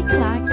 Uniclac.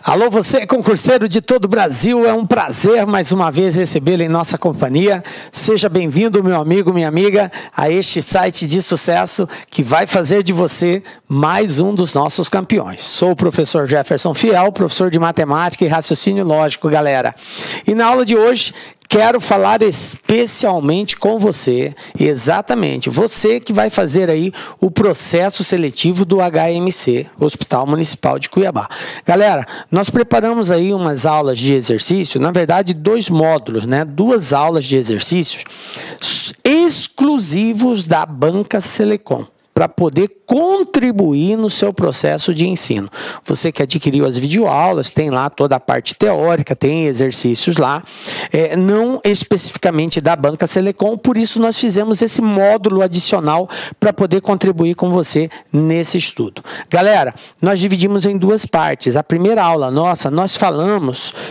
Alô, você concurseiro de todo o Brasil, é um prazer mais uma vez recebê-lo em nossa companhia. Seja bem-vindo, meu amigo, minha amiga, a este site de sucesso que vai fazer de você mais um dos nossos campeões. Sou o professor Jefferson Fiel, professor de matemática e raciocínio lógico, galera. E na aula de hoje, quero falar especialmente com você, exatamente, você que vai fazer aí o processo seletivo do HMC, Hospital Municipal de Cuiabá. Galera, nós preparamos aí umas aulas de exercício, na verdade 2 módulos, né? 2 aulas de exercícios exclusivos da Banca Selecom, para poder contribuir no seu processo de ensino. Você que adquiriu as videoaulas, tem lá toda a parte teórica, tem exercícios lá, não especificamente da Banca Selecom, por isso nós fizemos esse módulo adicional para poder contribuir com você nesse estudo. Galera, nós dividimos em 2 partes. A primeira aula nossa, nós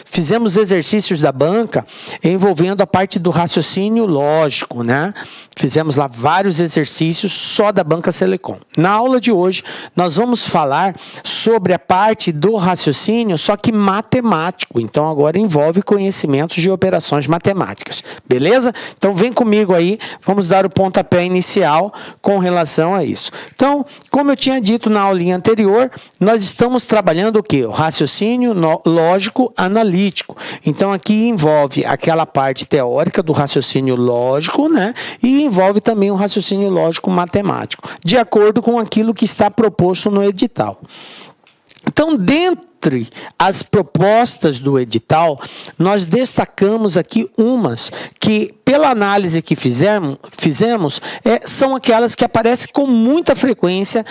fizemos exercícios da banca envolvendo a parte do raciocínio lógico, né? Fizemos lá vários exercícios só da Banca Selecom. Na aula de hoje, nós vamos falar sobre a parte do raciocínio, só que matemático. Então, agora envolve conhecimentos de operações matemáticas. Beleza? Então, vem comigo aí, vamos dar o pontapé inicial com relação a isso. Então, como eu tinha dito na aulinha anterior, nós estamos trabalhando o quê? O raciocínio lógico analítico. Então, aqui envolve aquela parte teórica do raciocínio lógico, né? E envolve também o raciocínio lógico matemático, de acordo com aquilo que está proposto no edital. Então, dentre as propostas do edital, nós destacamos aqui umas que, pela análise que fizemos, são aquelas que aparecem com muita frequência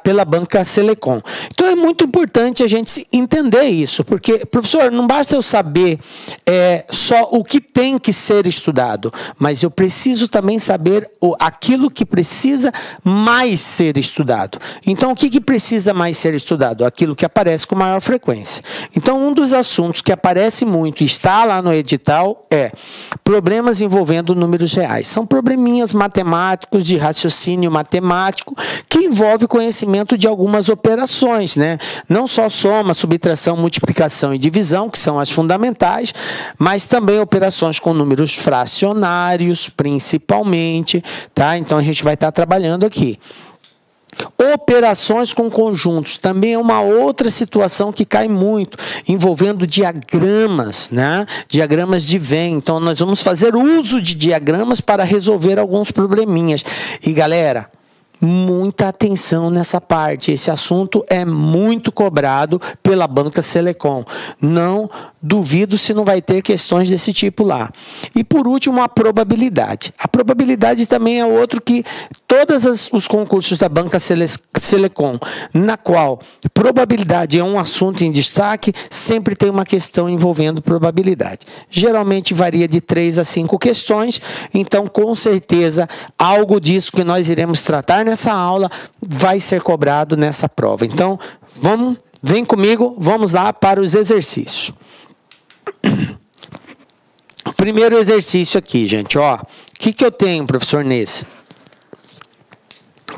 pela Banca Selecom. Então, é muito importante a gente entender isso, porque, professor, não basta eu saber só o que tem que ser estudado, mas eu preciso também saber aquilo que precisa mais ser estudado. Então, o que precisa mais ser estudado? Aquilo que aparece com maior frequência. Então, um dos assuntos que aparece muito e está lá no edital é problemas envolvendo números reais. São probleminhas matemáticos, de raciocínio matemático, que envolve conhecimento de algumas operações, né? Não só soma, subtração, multiplicação e divisão, que são as fundamentais, mas também operações com números fracionários, principalmente, tá? Então, a gente vai estar trabalhando aqui. Operações com conjuntos também é uma outra situação que cai muito, envolvendo diagramas, né? Diagramas de Venn. Então, nós vamos fazer uso de diagramas para resolver alguns probleminhas. E, galera, muita atenção nessa parte. Esse assunto é muito cobrado pela Banca Selecom. Não duvido se não vai ter questões desse tipo lá. E por último, a probabilidade. A probabilidade também é outro que todos os concursos da Banca Selecom, na qual probabilidade é um assunto em destaque, sempre tem uma questão envolvendo probabilidade. Geralmente varia de 3 a 5 questões, então com certeza algo disso que nós iremos tratar nessa aula vai ser cobrado nessa prova. Então, vem comigo, vamos lá para os exercícios. Primeiro exercício aqui, gente, ó. O que eu tenho, professor, nesse?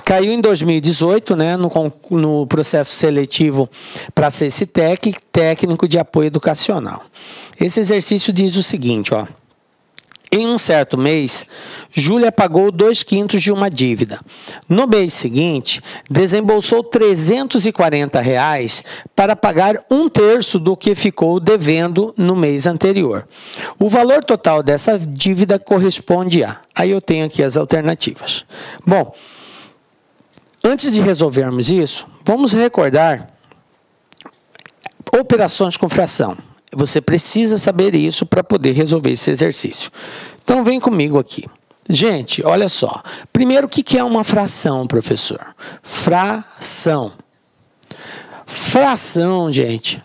Caiu em 2018, né, no processo seletivo para CCTEC, técnico de apoio educacional. Esse exercício diz o seguinte, ó. Em um certo mês, Júlia pagou 2/5 de uma dívida. No mês seguinte, desembolsou R$ 340 para pagar 1/3 do que ficou devendo no mês anterior. O valor total dessa dívida corresponde a... Aí eu tenho aqui as alternativas. Bom, antes de resolvermos isso, vamos recordar operações com fração. Você precisa saber isso para poder resolver esse exercício. Então, vem comigo aqui. Gente, olha só. Primeiro, o que é uma fração, professor? Fração. Fração, gente.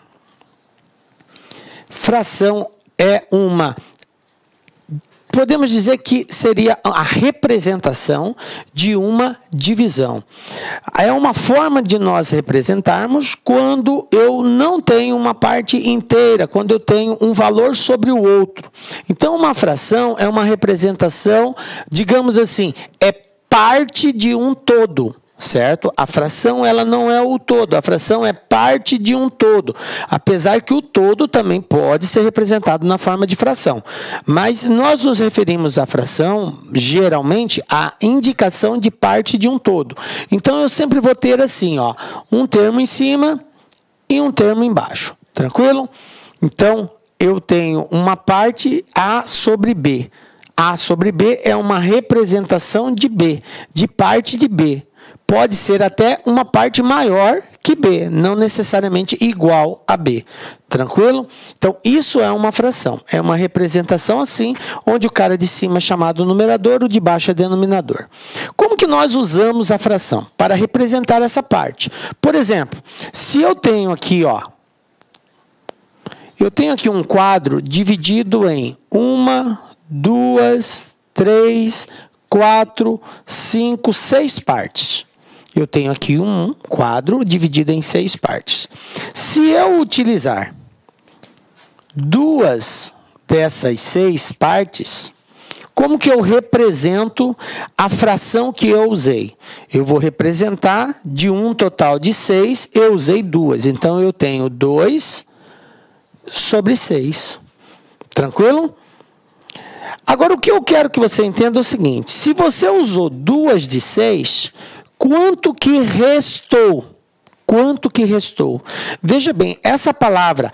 Fração é uma podemos dizer que seria a representação de uma divisão. É uma forma de nós representarmos quando eu não tenho uma parte inteira, quando eu tenho um valor sobre o outro. Então, uma fração é uma representação, digamos assim, é parte de um todo. Certo? A fração ela não é o todo, a fração é parte de um todo, apesar que o todo também pode ser representado na forma de fração. Mas nós nos referimos à fração, geralmente, à indicação de parte de um todo. Então, eu sempre vou ter assim, ó, um termo em cima e um termo embaixo. Tranquilo? Então, eu tenho uma parte A sobre B. A sobre B é uma representação de B, de parte de B. Pode ser até uma parte maior que B, não necessariamente igual a B. Tranquilo? Então, isso é uma fração. É uma representação assim, onde o cara de cima é chamado numerador, o de baixo é denominador. Como que nós usamos a fração? Para representar essa parte. Por exemplo, se eu tenho aqui, ó, eu tenho aqui um quadro dividido em 1, 2, 3, 4, 5, 6 partes. Eu tenho aqui um quadro dividido em 6 partes. Se eu utilizar 2 dessas 6 partes, como que eu represento a fração que eu usei? Eu vou representar de um total de 6, eu usei 2. Então, eu tenho 2 sobre 6. Tranquilo? Agora, o que eu quero que você entenda é o seguinte. Se você usou 2 de 6... quanto que restou? Quanto que restou? Veja bem, essa palavra,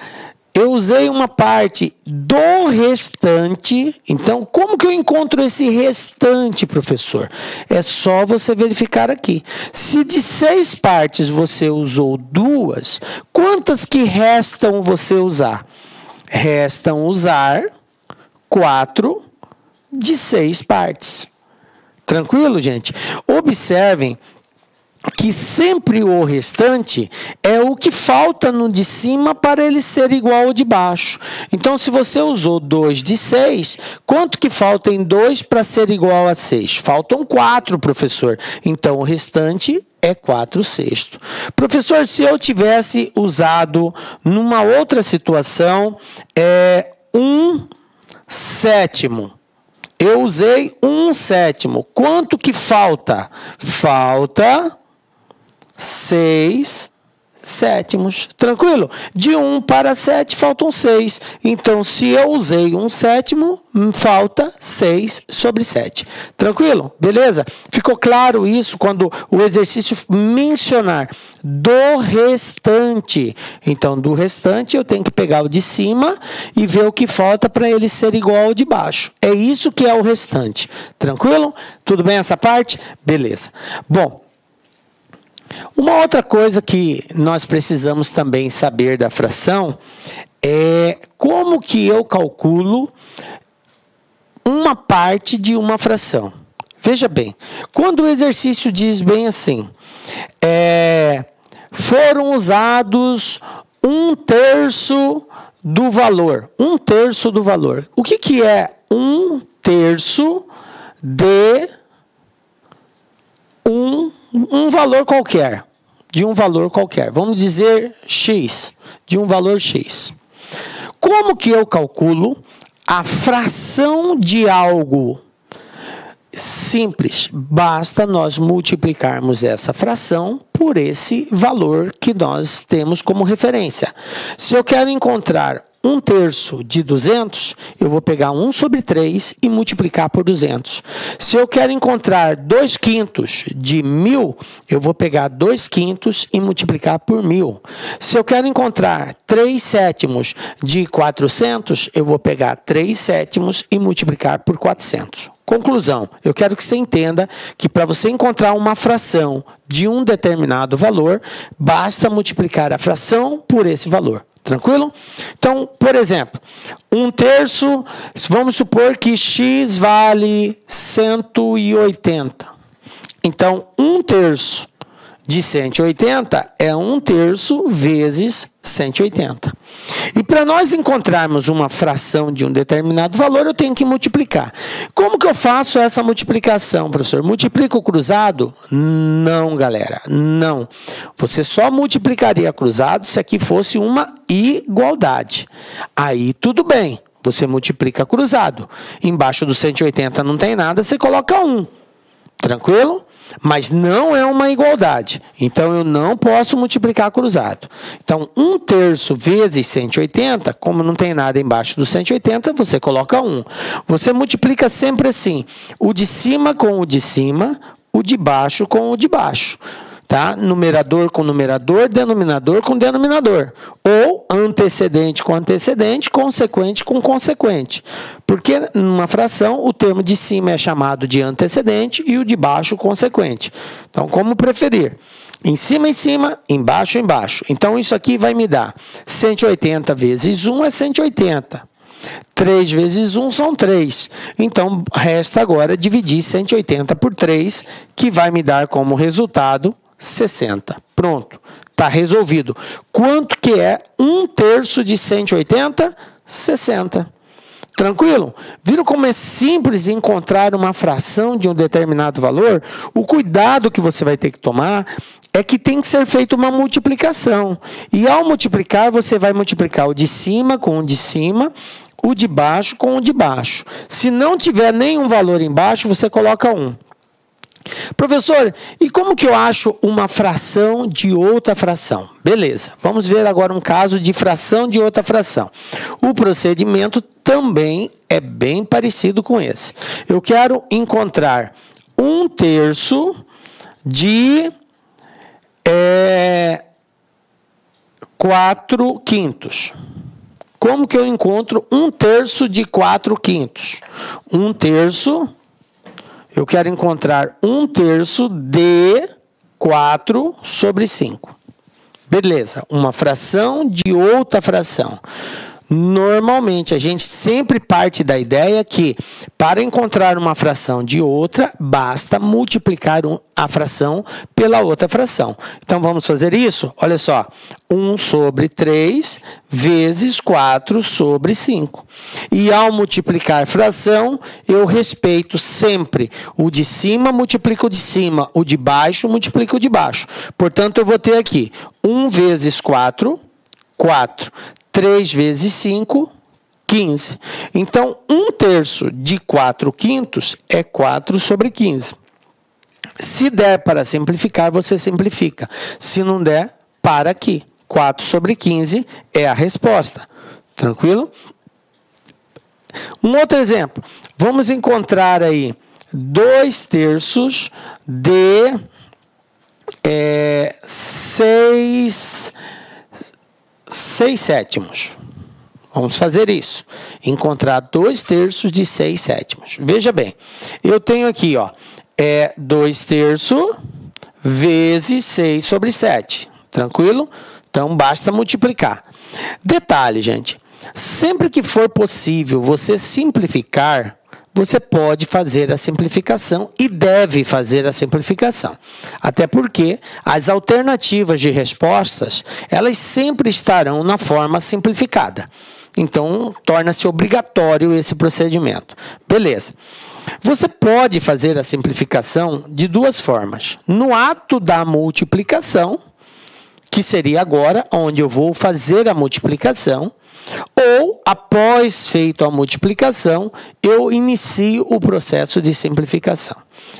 eu usei uma parte do restante. Então, como que eu encontro esse restante, professor? É só você verificar aqui. Se de 6 partes você usou 2, quantas que restam você usar? Restam usar 4 de 6 partes. Tranquilo, gente? Observem que sempre o restante é o que falta no de cima para ele ser igual ao de baixo. Então, se você usou 2 de 6, quanto que falta em 2 para ser igual a 6? Faltam 4, professor. Então, o restante é 4/6. Professor, se eu tivesse usado numa outra situação, 1/7. Eu usei 1/7. Quanto que falta? Falta 6/7. Tranquilo? De 1 para 7 faltam 6. Então, se eu usei 1/7, falta 6 sobre 7. Tranquilo? Beleza? Ficou claro isso quando o exercício mencionar do restante. Então, do restante, eu tenho que pegar o de cima e ver o que falta para ele ser igual ao de baixo. É isso que é o restante. Tranquilo? Tudo bem essa parte? Beleza. Bom, uma outra coisa que nós precisamos também saber da fração é como que eu calculo uma parte de uma fração. Veja bem, quando o exercício diz bem assim, foram usados 1/3 do valor. 1/3 do valor. O que é 1/3 de um valor qualquer? De um valor qualquer. Vamos dizer X. De um valor X. Como que eu calculo a fração de algo? Simples, basta nós multiplicarmos essa fração por esse valor que nós temos como referência. Se eu quero encontrar 1/3 de 200, eu vou pegar 1 sobre 3 e multiplicar por 200. Se eu quero encontrar 2/5 de 1000, eu vou pegar 2/5 e multiplicar por 1000. Se eu quero encontrar 3/7 de 400, eu vou pegar 3/7 e multiplicar por 400. Conclusão, eu quero que você entenda que para você encontrar uma fração de um determinado valor, basta multiplicar a fração por esse valor. Tranquilo? Então, por exemplo, 1/3, vamos supor que X vale 180. Então, 1/3 de 180 é 1/3 vezes 180. E para nós encontrarmos uma fração de um determinado valor, eu tenho que multiplicar. Como que eu faço essa multiplicação, professor? Multiplico o cruzado? Não, galera, não. Você só multiplicaria cruzado se aqui fosse uma igualdade. Aí tudo bem, você multiplica cruzado. Embaixo do 180 não tem nada, você coloca 1. Tranquilo? Mas não é uma igualdade. Então, eu não posso multiplicar cruzado. Então, 1/3 vezes 180, como não tem nada embaixo do 180, você coloca 1. Você multiplica sempre assim, o de cima com o de cima, o de baixo com o de baixo. Tá? Numerador com numerador, denominador com denominador. Ou antecedente com antecedente, consequente com consequente. Porque numa fração, o termo de cima é chamado de antecedente e o de baixo, consequente. Então, como preferir? Em cima, embaixo, embaixo. Então, isso aqui vai me dar 180 vezes 1 é 180. 3 vezes 1 são 3. Então, resta agora dividir 180 por 3, que vai me dar como resultado 60. Pronto, está resolvido. Quanto que é 1/3 de 180? 60. Tranquilo? Viram como é simples encontrar uma fração de um determinado valor? O cuidado que você vai ter que tomar é que tem que ser feita uma multiplicação. E ao multiplicar, você vai multiplicar o de cima com o de cima, o de baixo com o de baixo. Se não tiver nenhum valor embaixo, você coloca 1. Professor, e como que eu acho uma fração de outra fração? Beleza, vamos ver agora um caso de fração de outra fração. O procedimento também é bem parecido com esse. Eu quero encontrar 1/3 de 4/5. Como que eu encontro 1/3 de 4/5? 1/3... Eu quero encontrar 1/3 de 4 sobre 5. Beleza, uma fração de outra fração. Normalmente, a gente sempre parte da ideia que, para encontrar uma fração de outra, basta multiplicar a fração pela outra fração. Então, vamos fazer isso? Olha só, 1 sobre 3 vezes 4 sobre 5. E ao multiplicar fração, eu respeito sempre o de cima, multiplico o de cima, o de baixo, multiplico o de baixo. Portanto, eu vou ter aqui 1 vezes 4, 4. 3 vezes 5, 15. Então, 1/3 de 4/5 é 4 sobre 15. Se der para simplificar, você simplifica. Se não der, para aqui. 4 sobre 15 é a resposta. Tranquilo? Um outro exemplo. Vamos encontrar aí 2/3 de 6/7. Vamos fazer isso. Encontrar 2/3 de 6/7. Veja bem, eu tenho aqui, ó, 2/3 vezes 6 sobre 7. Tranquilo? Então, basta multiplicar. Detalhe, gente. Sempre que for possível você simplificar, você pode fazer a simplificação e deve fazer a simplificação. Até porque as alternativas de respostas, elas sempre estarão na forma simplificada. Então, torna-se obrigatório esse procedimento. Beleza. Você pode fazer a simplificação de duas formas. No ato da multiplicação, que seria agora, onde eu vou fazer a multiplicação, ou, após feito a multiplicação, eu inicio o processo de simplificação.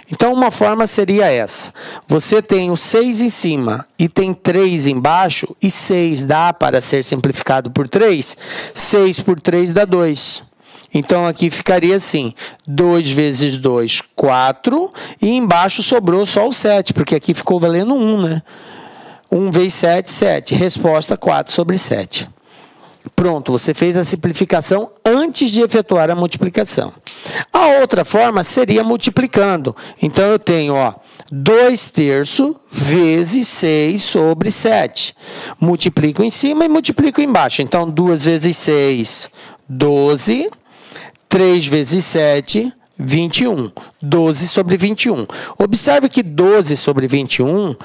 Então, uma forma seria essa. Você tem o 6 em cima e tem 3 embaixo, e 6 dá para ser simplificado por 3. 6 por 3 dá 2. Então, aqui ficaria assim, 2 vezes 2, 4, e embaixo sobrou só o 7, porque aqui ficou valendo 1, né? 1 vezes 7, 7. Resposta, 4 sobre 7. Pronto, você fez a simplificação antes de efetuar a multiplicação. A outra forma seria multiplicando. Então, eu tenho, ó, 2/3 vezes 6 sobre 7. Multiplico em cima e multiplico embaixo. Então, 2 vezes 6, 12. 3 vezes 7, 21. 12 sobre 21. Observe que 12 sobre 21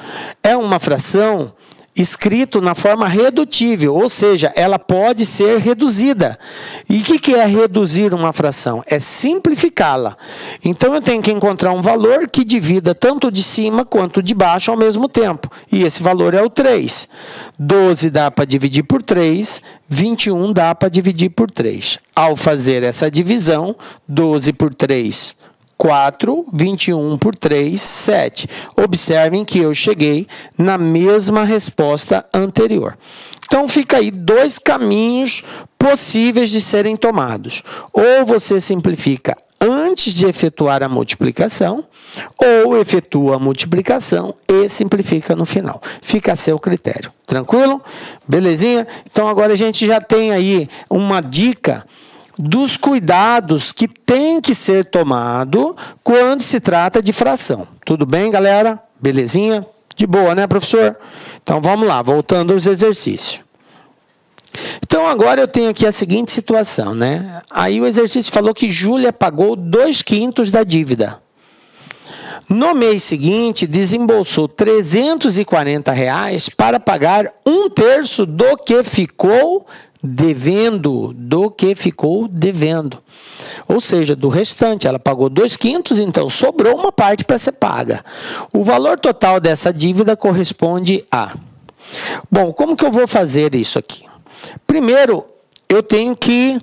é uma fração escrito na forma redutível, ou seja, ela pode ser reduzida. E o que é reduzir uma fração? É simplificá-la. Então, eu tenho que encontrar um valor que divida tanto de cima quanto de baixo ao mesmo tempo. E esse valor é o 3. 12 dá para dividir por 3, 21 dá para dividir por 3. Ao fazer essa divisão, 12 por 3, 4, 21 por 3, 7. Observem que eu cheguei na mesma resposta anterior. Então, fica aí dois caminhos possíveis de serem tomados. Ou você simplifica antes de efetuar a multiplicação, ou efetua a multiplicação e simplifica no final. Fica a seu critério. Tranquilo? Belezinha? Então, agora a gente já tem aí uma dica dos cuidados que tem que ser tomado quando se trata de fração. Tudo bem, galera? Belezinha? De boa, né, professor? Então, vamos lá, voltando aos exercícios. Então, agora eu tenho aqui a seguinte situação, né? Aí o exercício falou que Júlia pagou 2/5 da dívida. No mês seguinte, desembolsou R$ 340 para pagar 1/3 do que ficou devendo, ou seja, do restante. Ela pagou 2/5, então sobrou uma parte para ser paga. O valor total dessa dívida corresponde a... Bom, como que eu vou fazer isso aqui? Primeiro, eu tenho que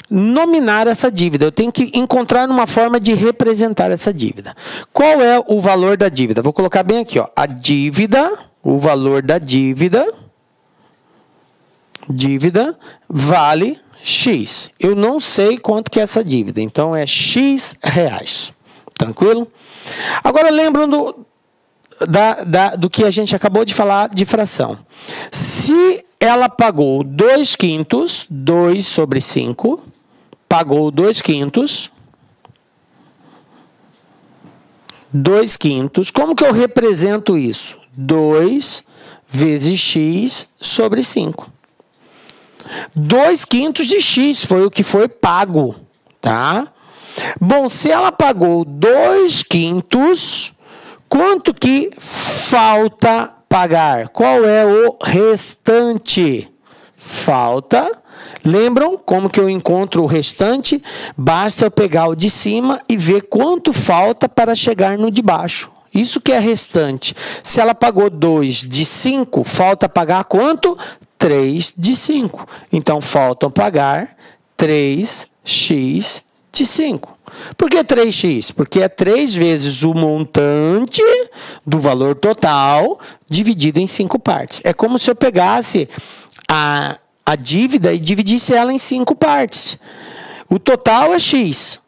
nominar essa dívida, eu tenho que encontrar uma forma de representar essa dívida. Qual é o valor da dívida? Vou colocar bem aqui, ó, a dívida, o valor da dívida vale X. Eu não sei quanto que é essa dívida, então é X reais. Tranquilo? Agora lembram do que a gente acabou de falar de fração. Se ela pagou 2/5, 2 sobre 5, pagou 2/5, 2/5, como que eu represento isso? 2 vezes X sobre 5. 2/5 de X foi o que foi pago, tá? Bom, se ela pagou 2/5, quanto que falta pagar? Qual é o restante? Falta. Lembram como que eu encontro o restante? Basta eu pegar o de cima e ver quanto falta para chegar no de baixo. Isso que é restante. Se ela pagou 2 de 5, falta pagar quanto? 3 de 5. Então, faltam pagar 3x de 5. Por que 3x? Porque é 3 vezes o montante do valor total dividido em 5 partes. É como se eu pegasse a dívida e dividisse ela em 5 partes. O total é x.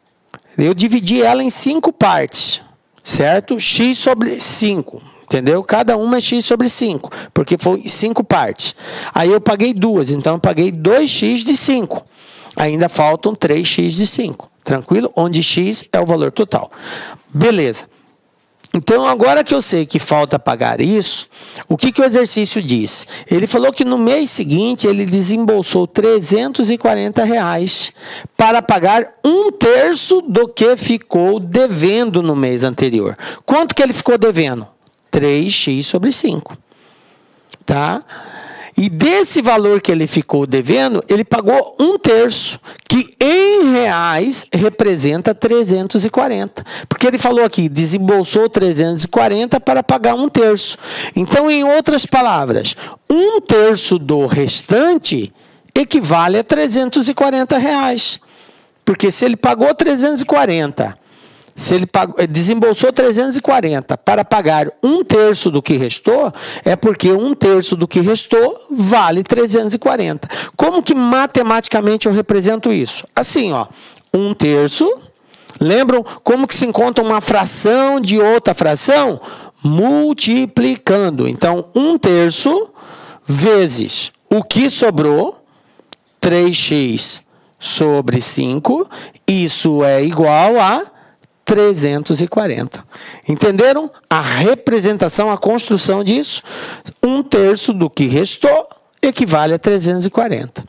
Eu dividi ela em 5 partes, certo? X sobre 5. Entendeu? Cada uma é x sobre 5, porque foi 5 partes. Aí eu paguei 2, então eu paguei 2x de 5. Ainda faltam 3x de 5. Tranquilo? Onde x é o valor total. Beleza. Então, agora que eu sei que falta pagar isso, o que o exercício diz? Ele falou que no mês seguinte ele desembolsou R$ 340 para pagar 1/3 do que ficou devendo no mês anterior. Quanto que ele ficou devendo? 3x sobre 5. Tá? E desse valor que ele ficou devendo, ele pagou 1/3, que em reais representa 340. Porque ele falou aqui, desembolsou 340 para pagar 1/3. Então, em outras palavras, 1/3 do restante equivale a 340 reais. Porque se ele pagou 340... Se ele desembolsou 340 para pagar 1/3 do que restou, é porque 1/3 do que restou vale 340. Como que matematicamente eu represento isso? Assim, ó, 1/3. Lembram como que se encontra uma fração de outra fração? Multiplicando. Então, 1/3 vezes o que sobrou, 3x sobre 5, isso é igual a 340. Entenderam? A representação, a construção disso, 1/3 do que restou equivale a 340.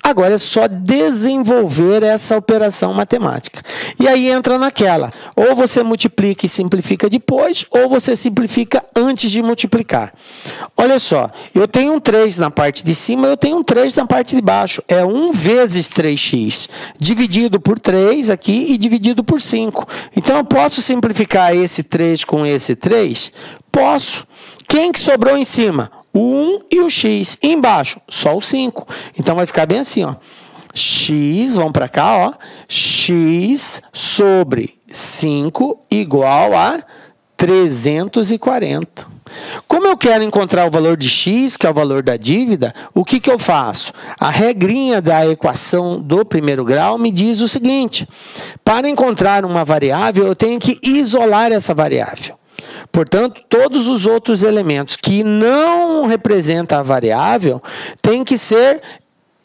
Agora é só desenvolver essa operação matemática. E aí entra naquela, ou você multiplica e simplifica depois, ou você simplifica antes de multiplicar. Olha só, eu tenho um 3 na parte de cima, eu tenho um 3 na parte de baixo. É 1 vezes 3x, dividido por 3 aqui e dividido por 5. Então, eu posso simplificar esse 3 com esse 3? Posso. Quem que sobrou em cima? O 1 e o x. E embaixo, só o 5. Então, vai ficar bem assim, ó. X, vamos para cá, ó. X sobre 5 igual a 340. Como eu quero encontrar o valor de x, que é o valor da dívida, o que eu faço? A regrinha da equação do primeiro grau me diz o seguinte: para encontrar uma variável, eu tenho que isolar essa variável. Portanto, todos os outros elementos que não representam a variável têm que ser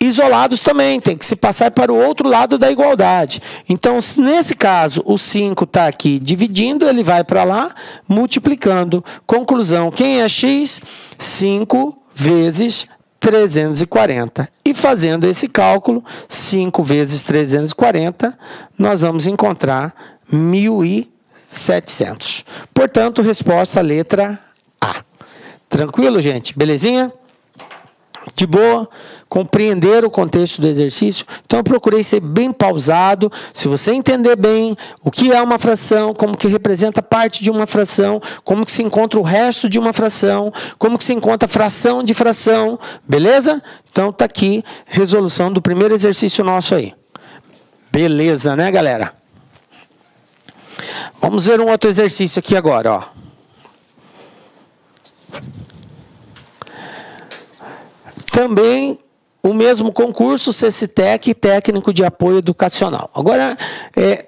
isolados também, tem que se passar para o outro lado da igualdade. Então, nesse caso, o 5 está aqui dividindo, ele vai para lá, multiplicando. Conclusão, quem é x? 5 vezes 340. E fazendo esse cálculo, 5 vezes 340, nós vamos encontrar 1.700. Portanto, resposta letra A. Tranquilo, gente? Belezinha? De boa? Compreender o contexto do exercício? Então, eu procurei ser bem pausado. Se você entender bem o que é uma fração, como que representa parte de uma fração, como que se encontra o resto de uma fração, como que se encontra fração de fração, beleza? Então, tá aqui, resolução do primeiro exercício nosso aí. Beleza, né, galera? Vamos ver um outro exercício aqui agora, ó. Também o mesmo concurso, CCTEC, técnico de apoio educacional. Agora,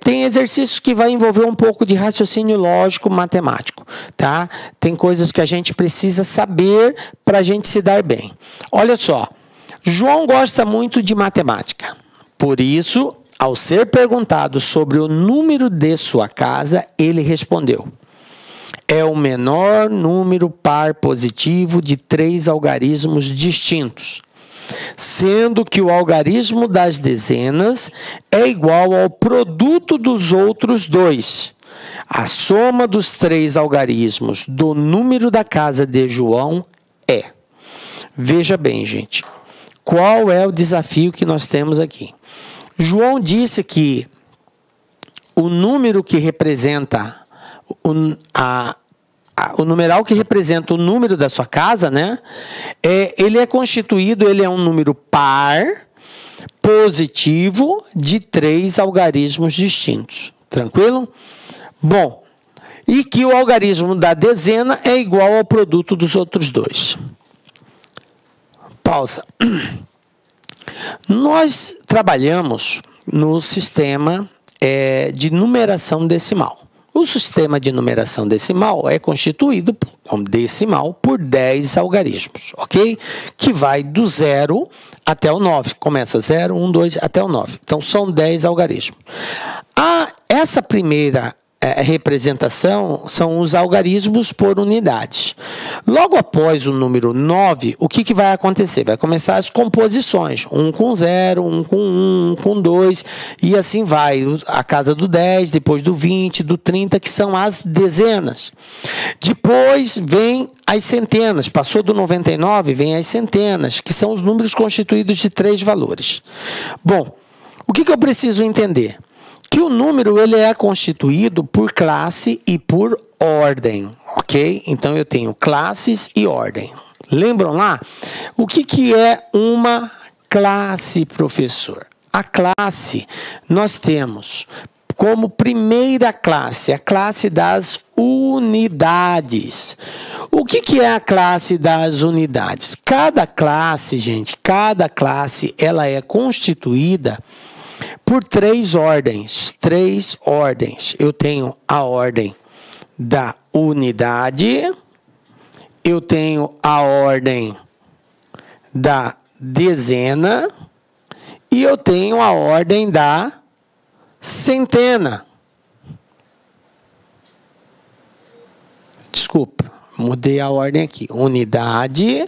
tem exercícios que vai envolver um pouco de raciocínio lógico matemático, tá? Tem coisas que a gente precisa saber para a gente se dar bem. Olha só, João gosta muito de matemática. Por isso, ao ser perguntado sobre o número de sua casa, ele respondeu: é o menor número par positivo de 3 algarismos distintos, sendo que o algarismo das dezenas é igual ao produto dos outros 2. A soma dos 3 algarismos do número da casa de João é... Veja bem, gente, qual é o desafio que nós temos aqui? João disse que o número que representa o numeral que representa o número da sua casa, né? Ele é constituído, ele é um número par positivo de 3 algarismos distintos. Tranquilo? Bom, e que o algarismo da dezena é igual ao produto dos outros 2. Pausa. Nós trabalhamos no sistema de numeração decimal. O sistema de numeração decimal é constituído decimal por 10 algarismos, ok? Que vai do 0 até o 9. Começa 0, 1, 2, até o 9. Então, são 10 algarismos. Essa primeira representação são os algarismos por unidades. Logo após o número 9, o que vai acontecer? Vai começar as composições, 1 com 0, 1 com 1, 1 com 2, e assim vai, a casa do 10, depois do 20, do 30, que são as dezenas. Depois vem as centenas, passou do 99, vem as centenas, que são os números constituídos de 3 valores. Bom, o que eu preciso entender? Que o número ele é constituído por classe e por ordem, ok? Então, eu tenho classes e ordem. Lembram lá? O que é uma classe, professor? A classe, nós temos como primeira classe, a classe das unidades. O que é a classe das unidades? Cada classe, gente, cada classe, ela é constituída por 3 ordens. 3 ordens. Eu tenho a ordem da unidade, eu tenho a ordem da dezena e eu tenho a ordem da centena. Desculpa, mudei a ordem aqui. Unidade,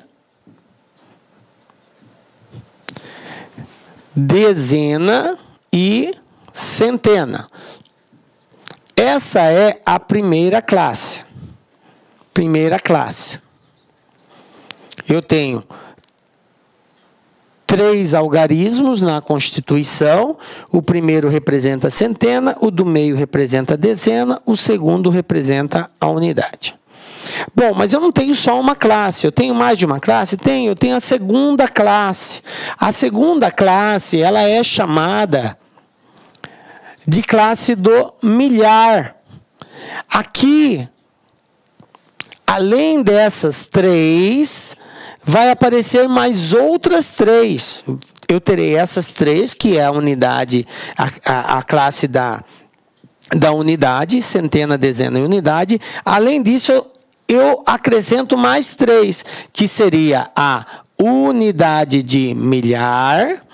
dezena e centena. Essa é a primeira classe. Primeira classe. Eu tenho 3 algarismos na Constituição. O primeiro representa a centena, o do meio representa a dezena, o segundo representa a unidade. Bom, mas eu não tenho só uma classe, eu tenho mais de uma classe? Eu tenho a segunda classe. A segunda classe, ela é chamada de classe do milhar. Aqui, além dessas 3, vai aparecer mais outras 3. Eu terei essas 3, que é a unidade, a classe da unidade, centena, dezena e unidade. Além disso, eu acrescento mais 3, que seria a unidade de milhar,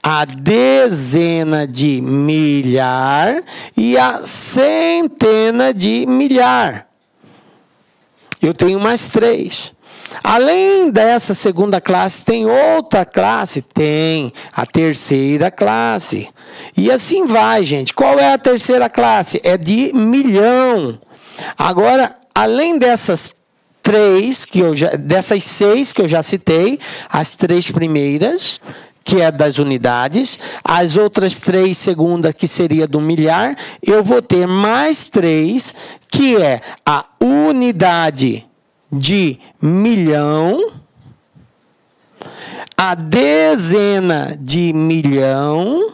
a dezena de milhar e a centena de milhar. Eu tenho mais 3. Além dessa segunda classe, tem outra classe? Tem a terceira classe. E assim vai, gente. Qual é a terceira classe? É de milhão. Agora, além dessas 3, dessas 6 que eu já citei, as 3 primeiras, que é das unidades, as outras 3 segundas, que seria do milhar, eu vou ter mais 3, que é a unidade de milhão, a dezena de milhão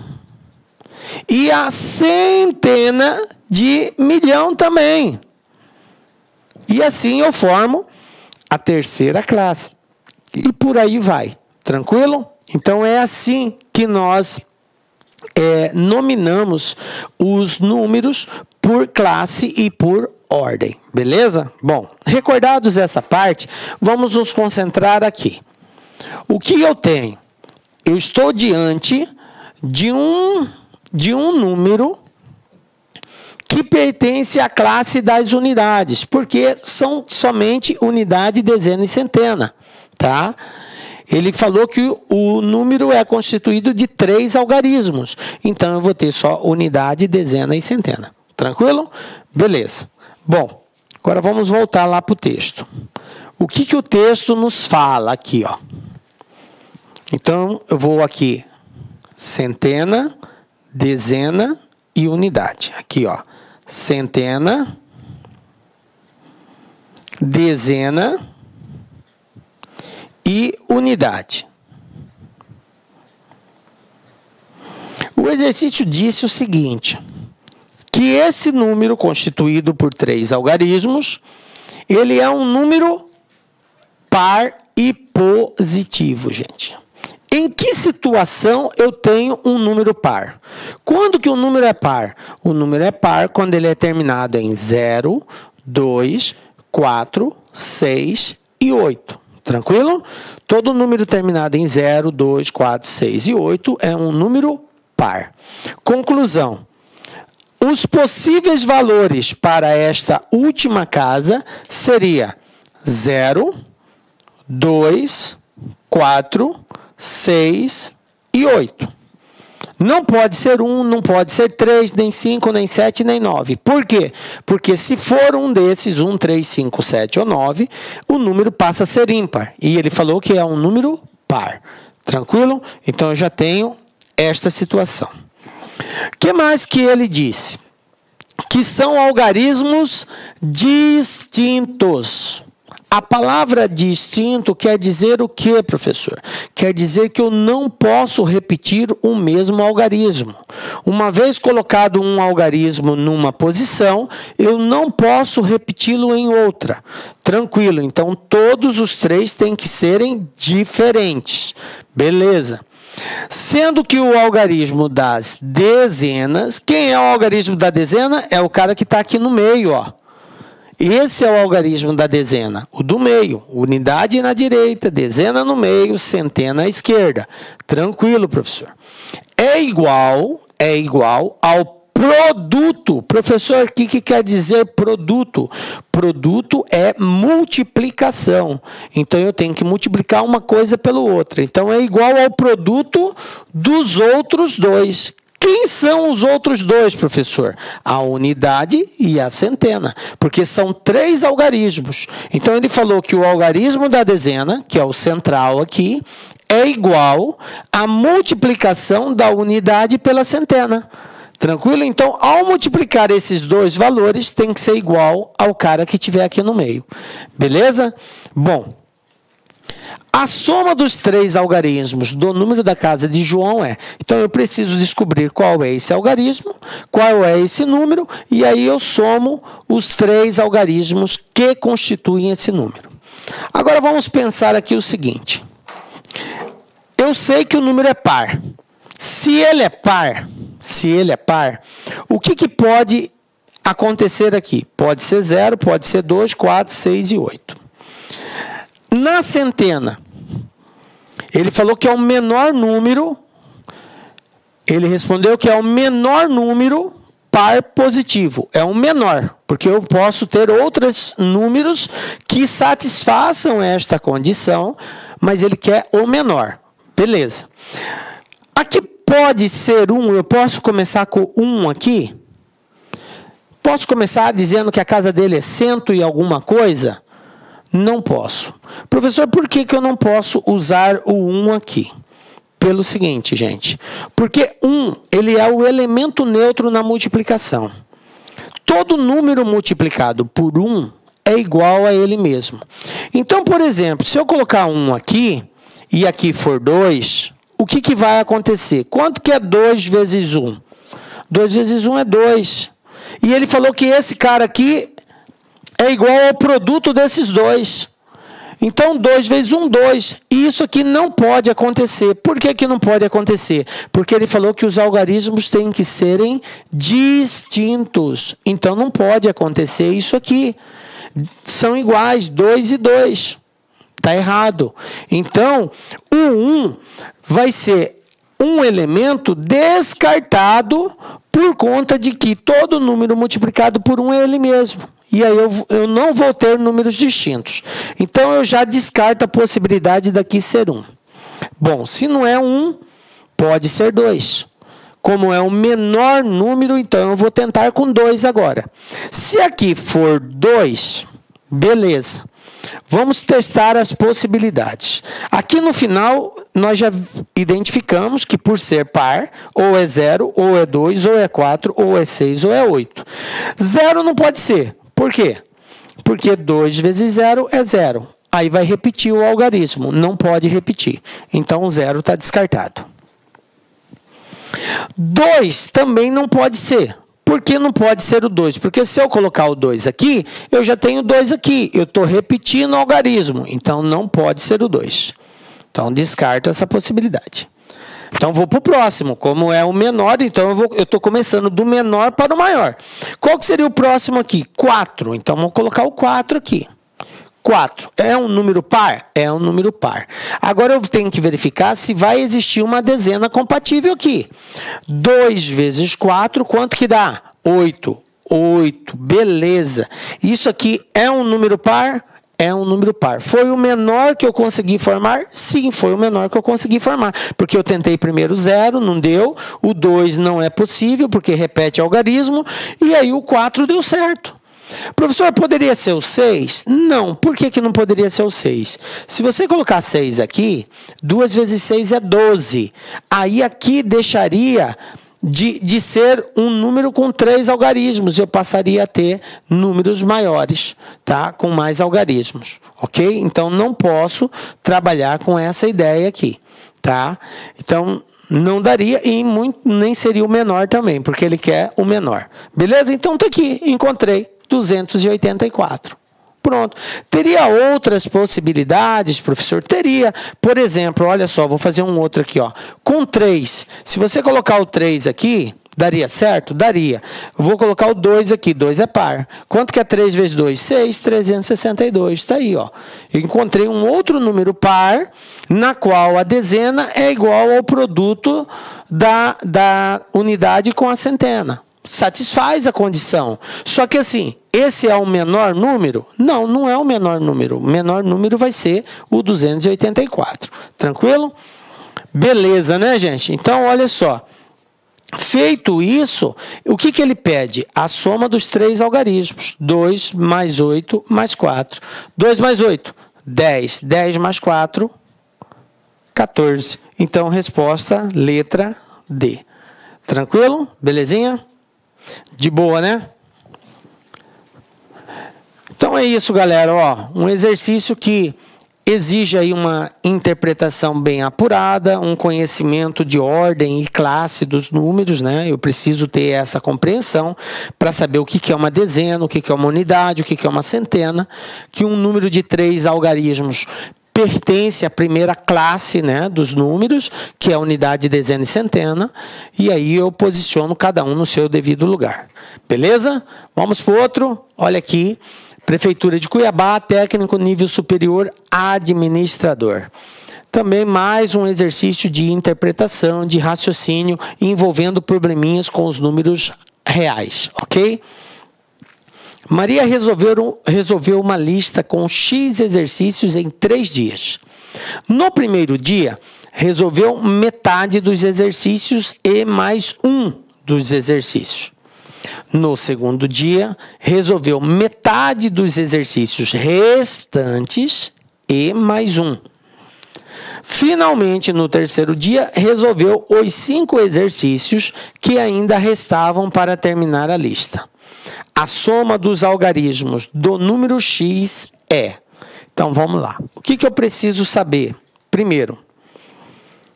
e a centena de milhão também. E assim eu formo a terceira classe. E por aí vai. Tranquilo? Então é assim que nós nominamos os números por classe e por ordem, beleza? Bom, recordados essa parte, vamos nos concentrar aqui. O que eu tenho? Eu estou diante de um número que pertence à classe das unidades, porque são somente unidade, dezena e centena, tá? Ele falou que o número é constituído de 3 algarismos, então eu vou ter só unidade, dezena e centena. Tranquilo? Beleza. Bom, agora vamos voltar lá para o texto. O que o texto nos fala aqui, ó? Então, eu vou aqui, centena, dezena e unidade. Aqui, ó, centena, dezena e unidade. O exercício disse o seguinte, que esse número constituído por 3 algarismos, ele é um número par e positivo, gente. Em que situação eu tenho um número par? Quando que o número é par? O número é par quando ele é terminado em 0, 2, 4, 6 e 8. Tranquilo? Todo número terminado em 0, 2, 4, 6 e 8 é um número par. Conclusão. Os possíveis valores para esta última casa seria 0, 2, 4, 6 e 8. Não pode ser 1, não pode ser 3, nem 5, nem 7, nem 9. Por quê? Porque se for um desses, 1, 3, 5, 7 ou 9, o número passa a ser ímpar. E ele falou que é um número par. Tranquilo? Então eu já tenho esta situação. O que mais que ele disse? Que são algarismos distintos. A palavra distinto quer dizer o quê, professor? Quer dizer que eu não posso repetir o mesmo algarismo. Uma vez colocado um algarismo numa posição, eu não posso repeti-lo em outra. Tranquilo, então todos os 3 têm que serem diferentes. Beleza. Sendo que o algarismo das dezenas, quem é o algarismo da dezena? É o cara que está aqui no meio, ó. Esse é o algarismo da dezena, o do meio, unidade na direita, dezena no meio, centena à esquerda. Tranquilo, professor. É igual ao Produto. Professor, o que quer dizer produto? Produto é multiplicação. Então, eu tenho que multiplicar uma coisa pela outra. Então, é igual ao produto dos outros dois. Quem são os outros dois, professor? A unidade e a centena, porque são 3 algarismos. Então, ele falou que o algarismo da dezena, que é o central aqui, é igual à multiplicação da unidade pela centena. Tranquilo? Então, ao multiplicar esses dois valores, tem que ser igual ao cara que tiver aqui no meio. Beleza? Bom, a soma dos 3 algarismos do número da casa de João é... Então, eu preciso descobrir qual é esse algarismo, qual é esse número, e aí eu somo os 3 algarismos que constituem esse número. Agora, vamos pensar aqui o seguinte. Eu sei que o número é par. Se ele é par, o que pode acontecer aqui? Pode ser 0, pode ser 2, 4, 6 e 8. Na centena, ele falou que é o menor número, ele respondeu que é o menor número par positivo. É o menor, porque eu posso ter outros números que satisfaçam esta condição, mas ele quer o menor. Beleza. Aqui pode ser 1, eu posso começar com 1 aqui? Posso começar dizendo que a casa dele é 100 e alguma coisa? Não posso. Professor, por que eu não posso usar o 1 aqui? Pelo seguinte, gente. Porque 1, ele é o elemento neutro na multiplicação. Todo número multiplicado por 1 é igual a ele mesmo. Então, por exemplo, se eu colocar 1 aqui e aqui for 2, o que vai acontecer? Quanto que é 2 vezes 1? 2 vezes 1 é 2. E ele falou que esse cara aqui é igual ao produto desses dois. Então, 2 vezes 1, 2. E isso aqui não pode acontecer. Por que não pode acontecer? Porque ele falou que os algarismos têm que serem distintos. Então, não pode acontecer isso aqui. São iguais, 2 e 2. Está errado. Então, o 1 vai ser um elemento descartado por conta de que todo número multiplicado por 1 é ele mesmo. E aí eu não vou ter números distintos. Então, eu já descarto a possibilidade daqui ser 1. Bom, se não é 1, pode ser 2. Como é o menor número, então eu vou tentar com 2 agora. Se aqui for 2, beleza. Vamos testar as possibilidades. Aqui no final, nós já identificamos que por ser par, ou é 0, ou é 2, ou é 4, ou é 6, ou é 8. 0 não pode ser. Por quê? Porque 2 vezes 0 é 0. Aí vai repetir o algarismo. Não pode repetir. Então, o 0 está descartado. 2 também não pode ser. Por que não pode ser o 2? Porque se eu colocar o 2 aqui, eu já tenho 2 aqui. Eu estou repetindo o algarismo. Então, não pode ser o 2. Então, descarto essa possibilidade. Então, vou para o próximo. Como é o menor, então eu estou começando do menor para o maior. Qual que seria o próximo aqui? 4. Então, vou colocar o 4 aqui. 4. É um número par? É um número par. Agora, eu tenho que verificar se vai existir uma dezena compatível aqui. 2 vezes 4, quanto que dá? 8. 8. Beleza. Isso aqui é um número par? É um número par. Foi o menor que eu consegui formar? Sim, foi o menor que eu consegui formar. Porque eu tentei primeiro 0, não deu. O 2 não é possível, porque repete algarismo. E aí o 4 deu certo. Professor, poderia ser o 6? Não. Por que não poderia ser o 6? Se você colocar 6 aqui, 2 vezes 6 é 12. Aí aqui deixaria de ser um número com 3 algarismos. Eu passaria a ter números maiores, tá? Com mais algarismos. Ok? Então, não posso trabalhar com essa ideia aqui. Tá? Então, não daria e nem seria o menor também, porque ele quer o menor. Beleza? Então, tá aqui. Encontrei 284. Pronto. Teria outras possibilidades, professor? Teria. Por exemplo, olha só, vou fazer um outro aqui, ó. Com 3. Se você colocar o 3 aqui, daria certo? Daria. Vou colocar o 2 aqui. 2 é par. Quanto que é 3 vezes 2? 6, 362. Está aí, ó. Eu encontrei um outro número par, na qual a dezena é igual ao produto da unidade com a centena. satisfaz a condição. Só que assim, esse é o menor número? Não, não é o menor número. O menor número vai ser o 284. Tranquilo? Beleza, né, gente? Então, olha só. Feito isso, o que ele pede? A soma dos 3 algarismos. 2 mais 8 mais 4. 2 mais 8, 10. 10 mais 4, 14. Então, resposta, letra D. Tranquilo? Belezinha? De boa, né? Então é isso, galera. Ó, um exercício que exige aí uma interpretação bem apurada, um conhecimento de ordem e classe dos números, né? Eu preciso ter essa compreensão para saber o que é uma dezena, o que é uma unidade, o que é uma centena, que um número de 3 algarismos pertence à primeira classe, né, dos números, que é a unidade, dezena e centena, e aí eu posiciono cada um no seu devido lugar. Beleza? Vamos para o outro. Olha aqui. Prefeitura de Cuiabá, técnico nível superior, administrador. Também mais um exercício de interpretação, de raciocínio, envolvendo probleminhas com os números reais, ok? Maria resolveu uma lista com X exercícios em 3 dias. No primeiro dia, resolveu metade dos exercícios e mais um dos exercícios. No segundo dia, resolveu metade dos exercícios restantes e mais um. Finalmente, no terceiro dia, resolveu os 5 exercícios que ainda restavam para terminar a lista. A soma dos algarismos do número X é... Então, vamos lá. O que eu preciso saber? Primeiro,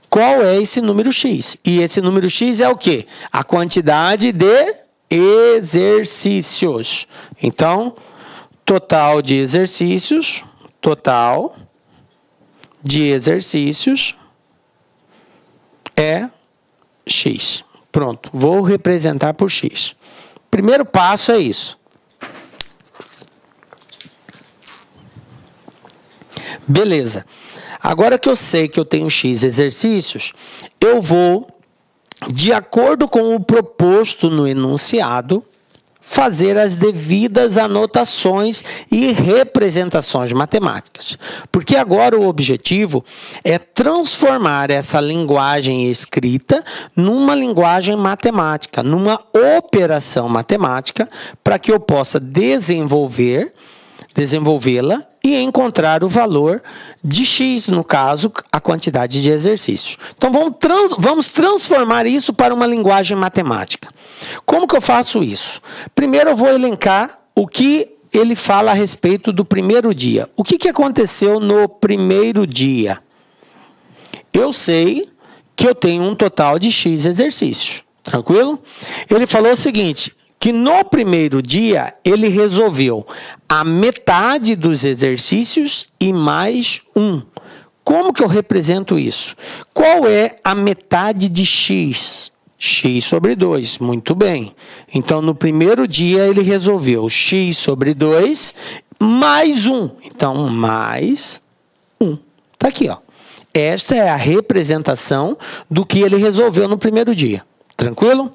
qual é esse número X? E esse número X é o quê? A quantidade de exercícios. Então, total de exercícios é X. Pronto, vou representar por X. Primeiro passo é isso. Beleza. Agora que eu sei que eu tenho X exercícios, eu vou, de acordo com o proposto no enunciado, fazer as devidas anotações e representações matemáticas. Porque agora o objetivo é transformar essa linguagem escrita numa linguagem matemática, numa operação matemática, para que eu possa desenvolvê-la e encontrar o valor de X, no caso, a quantidade de exercícios. Então, vamos transformar isso para uma linguagem matemática. Como que eu faço isso? Primeiro, eu vou elencar o que ele fala a respeito do primeiro dia. O que aconteceu no primeiro dia? Eu sei que eu tenho um total de X exercícios. Tranquilo? Ele falou o seguinte, que no primeiro dia ele resolveu a metade dos exercícios e mais um. Como que eu represento isso? Qual é a metade de X? X sobre 2. Muito bem. Então, no primeiro dia ele resolveu X sobre 2 mais 1. Então, mais 1. Está aqui, ó. Esta é a representação do que ele resolveu no primeiro dia. Tranquilo?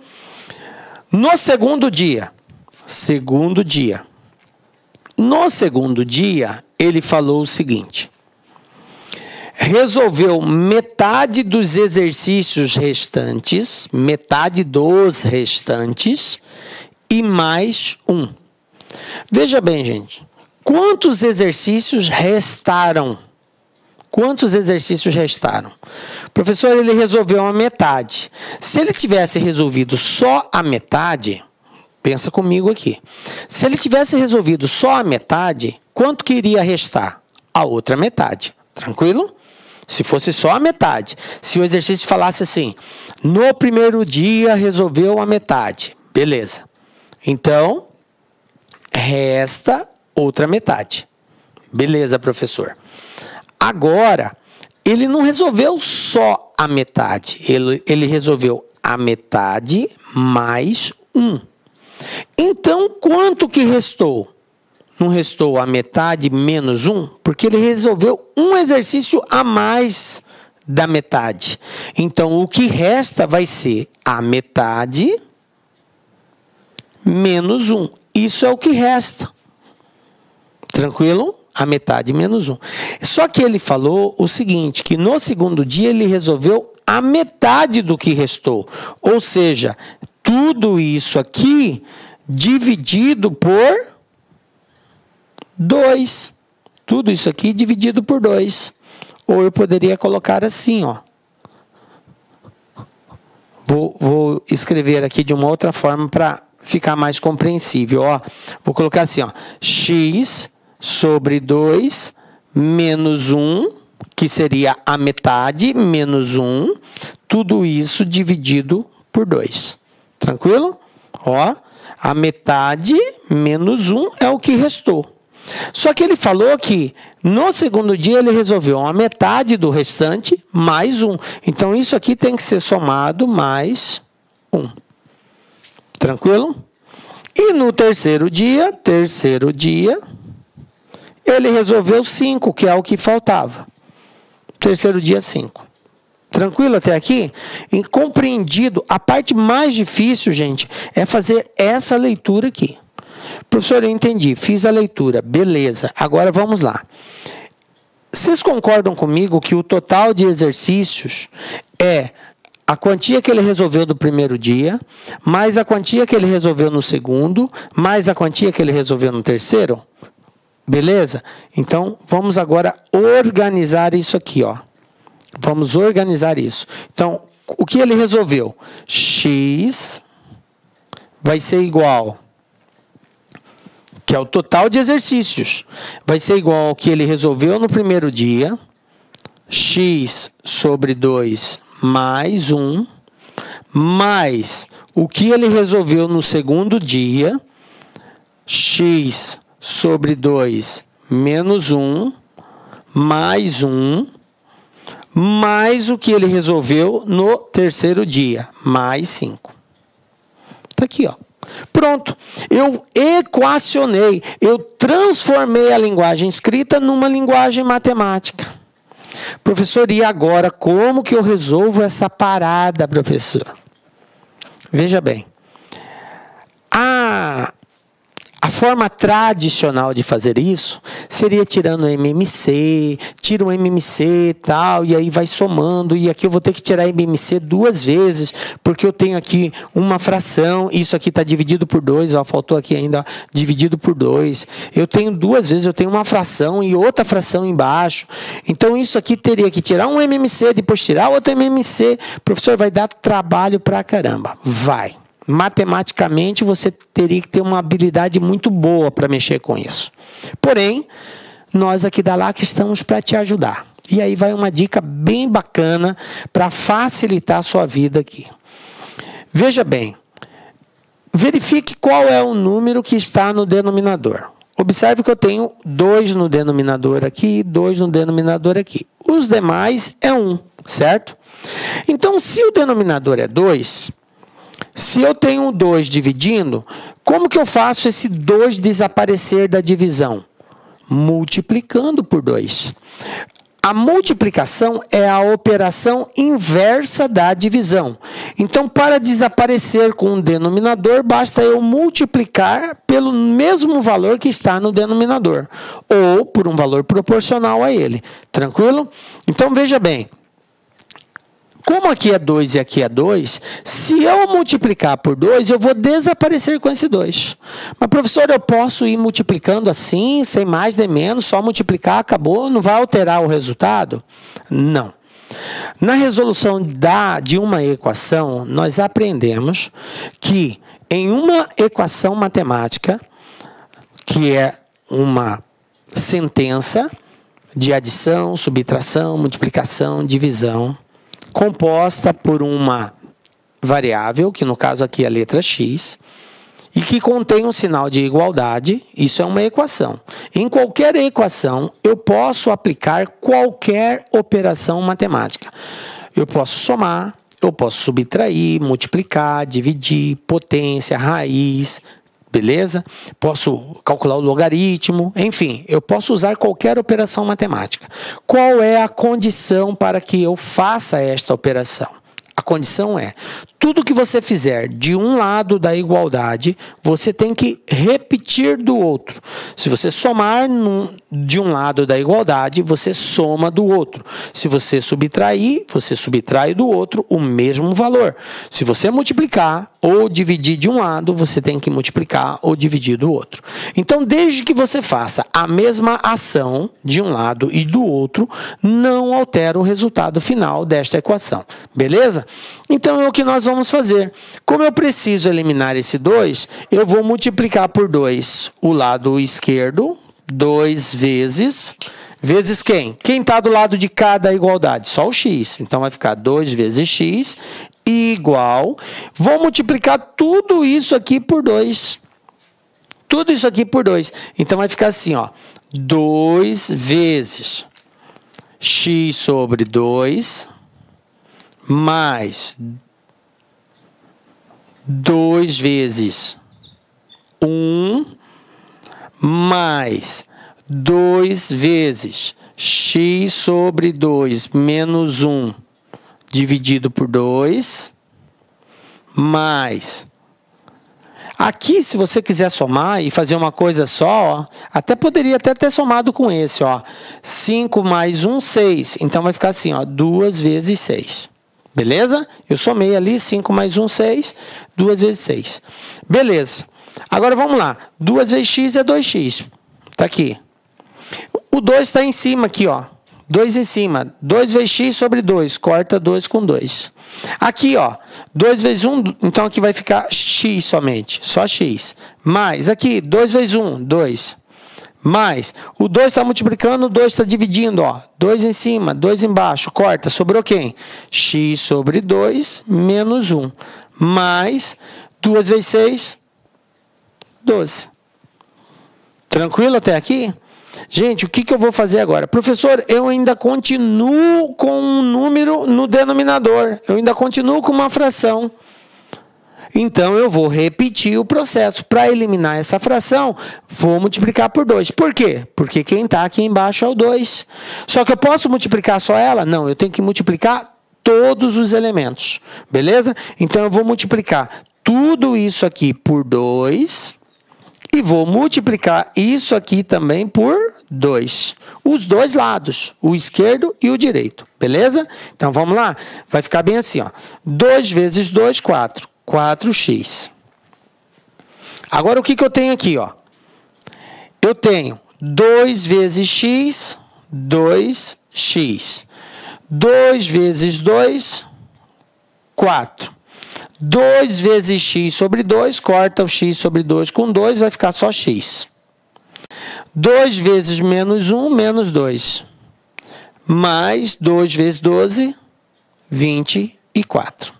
No segundo dia, ele falou o seguinte, resolveu metade dos exercícios restantes, e mais um. Veja bem, gente, quantos exercícios restaram? Professor, ele resolveu a metade. Se ele tivesse resolvido só a metade, pensa comigo aqui. Se ele tivesse resolvido só a metade, quanto que iria restar? A outra metade. Tranquilo? Se fosse só a metade. Se o exercício falasse assim, no primeiro dia resolveu a metade. Beleza. Então, resta outra metade. Beleza, professor. Agora, ele não resolveu só a metade. Ele resolveu a metade mais um. Então, quanto que restou? Não restou a metade menos um? Porque ele resolveu um exercício a mais da metade. Então, o que resta vai ser a metade menos 1. Isso é o que resta. Tranquilo? A metade menos 1. Só que ele falou o seguinte, que no segundo dia ele resolveu a metade do que restou. Ou seja, tudo isso aqui dividido por 2. Tudo isso aqui dividido por 2. Ou eu poderia colocar assim, ó. Vou escrever aqui de uma outra forma para ficar mais compreensível, ó. Vou colocar assim, ó. X sobre 2 menos 1, que seria a metade, menos 1. Tudo isso dividido por 2. Tranquilo? Ó, a metade menos 1 é o que restou. Só que ele falou que no segundo dia ele resolveu a metade do restante mais 1. Então isso aqui tem que ser somado mais 1. Tranquilo? E no terceiro dia, ele resolveu 5, que é o que faltava. Terceiro dia, 5. Tranquilo até aqui? E compreendido, a parte mais difícil, gente, é fazer essa leitura aqui. Professor, eu entendi, fiz a leitura, beleza. Agora vamos lá. Vocês concordam comigo que o total de exercícios é a quantia que ele resolveu do primeiro dia, mais a quantia que ele resolveu no segundo, mais a quantia que ele resolveu no terceiro? Beleza? Então, vamos agora organizar isso aqui, ó. Vamos organizar isso. Então, o que ele resolveu? X vai ser igual, que é o total de exercícios, vai ser igual ao que ele resolveu no primeiro dia, x sobre 2 mais 1, mais o que ele resolveu no segundo dia, x sobre 2 menos 1, mais 1, mais o que ele resolveu no terceiro dia, mais 5. Está aqui, ó. Pronto, eu equacionei, eu transformei a linguagem escrita numa linguagem matemática. Professor, e agora como que eu resolvo essa parada, professor? Veja bem, a forma tradicional de fazer isso seria tirando o MMC, tira o MMC e tal, e aí vai somando, e aqui eu vou ter que tirar MMC 2 vezes, porque eu tenho aqui uma fração, isso aqui está dividido por 2, ó, faltou aqui ainda, ó, dividido por 2. Eu tenho 2 vezes, eu tenho uma fração e outra fração embaixo. Então isso aqui teria que tirar um MMC, depois tirar outro MMC. Professor, vai dar trabalho pra caramba. Vai. Matematicamente, você teria que ter uma habilidade muito boa para mexer com isso. Porém, nós aqui da LAC estamos para te ajudar. E aí vai uma dica bem bacana para facilitar a sua vida aqui. Veja bem, verifique qual é o número que está no denominador. Observe que eu tenho 2 no denominador aqui e 2 no denominador aqui. Os demais é 1, certo? Então, se o denominador é 2... se eu tenho 2 dividindo, como que eu faço esse 2 desaparecer da divisão? Multiplicando por 2. A multiplicação é a operação inversa da divisão. Então, para desaparecer com um denominador, basta eu multiplicar pelo mesmo valor que está no denominador, ou por um valor proporcional a ele. Tranquilo? Então, veja bem. Como aqui é 2 e aqui é 2, se eu multiplicar por 2, eu vou desaparecer com esse 2. Mas, professor, eu posso ir multiplicando assim, sem mais nem menos, só multiplicar, acabou, não vai alterar o resultado? Não. Na resolução de uma equação, nós aprendemos que em uma equação matemática, que é uma sentença de adição, subtração, multiplicação, divisão, composta por uma variável, que no caso aqui é a letra x, e que contém um sinal de igualdade, isso é uma equação. Em qualquer equação, eu posso aplicar qualquer operação matemática. Eu posso somar, eu posso subtrair, multiplicar, dividir, potência, raiz, beleza? Posso calcular o logaritmo, enfim, eu posso usar qualquer operação matemática. Qual é a condição para que eu faça esta operação? A condição é, Tudo que você fizer de um lado da igualdade, você tem que repetir do outro. Se você somar de um lado da igualdade, você soma do outro. Se você subtrair, você subtrai do outro o mesmo valor. Se você multiplicar ou dividir de um lado, você tem que multiplicar ou dividir do outro. Então, desde que você faça a mesma ação de um lado e do outro, não altera o resultado final desta equação. Beleza? Então, é o que nós vamos fazer. Como eu preciso eliminar esse 2, eu vou multiplicar por 2 o lado esquerdo, 2 vezes quem? Quem está do lado de cá da igualdade? Só o x. Então, vai ficar 2 vezes x igual. Vou multiplicar tudo isso aqui por 2. Tudo isso aqui por 2. Então, vai ficar assim, ó. 2 vezes x sobre 2 mais 2 vezes 1 mais 2 vezes x sobre 2 menos 1 dividido por 2 mais... Aqui, se você quiser somar e fazer uma coisa só, ó, poderia ter somado com esse, ó. 5 mais 1, 6. Então, vai ficar assim, ó, 2 vezes 6. Beleza? Eu somei ali, 5 mais 1, 6. 2 vezes 6. Beleza. Agora, vamos lá. 2 vezes x é 2x. Tá aqui. O 2 está em cima aqui, ó. 2 em cima. 2 vezes x sobre 2. Corta 2 com 2. Aqui, ó. 2 vezes 1, então aqui vai ficar x somente. Só x. Mais, aqui, 2 vezes 1, 2. Mais, o 2 está multiplicando, o 2 está dividindo, ó. 2 em cima, 2 embaixo. Corta, sobrou quem? X sobre 2 menos 1. Mais, 2 vezes 6, 12. Tranquilo até aqui? Gente, o que eu vou fazer agora? Professor, eu ainda continuo com um número no denominador. Eu ainda continuo com uma fração. Então, eu vou repetir o processo. Para eliminar essa fração, vou multiplicar por 2. Por quê? Porque quem está aqui embaixo é o 2. Só que eu posso multiplicar só ela? Não, eu tenho que multiplicar todos os elementos. Beleza? Então, eu vou multiplicar tudo isso aqui por 2... E vou multiplicar isso aqui também por 2. Os dois lados, o esquerdo e o direito. Beleza? Então, vamos lá? Vai ficar bem assim, ó. 2 vezes 2, 4. 4x. Agora, o que eu tenho aqui, ó? Eu tenho 2 vezes x, 2x. 2 vezes 2, 4. 2 vezes x sobre 2, corta o x sobre 2 com 2, vai ficar só x. 2 vezes menos 1, menos 2. Mais 2 vezes 12, 24.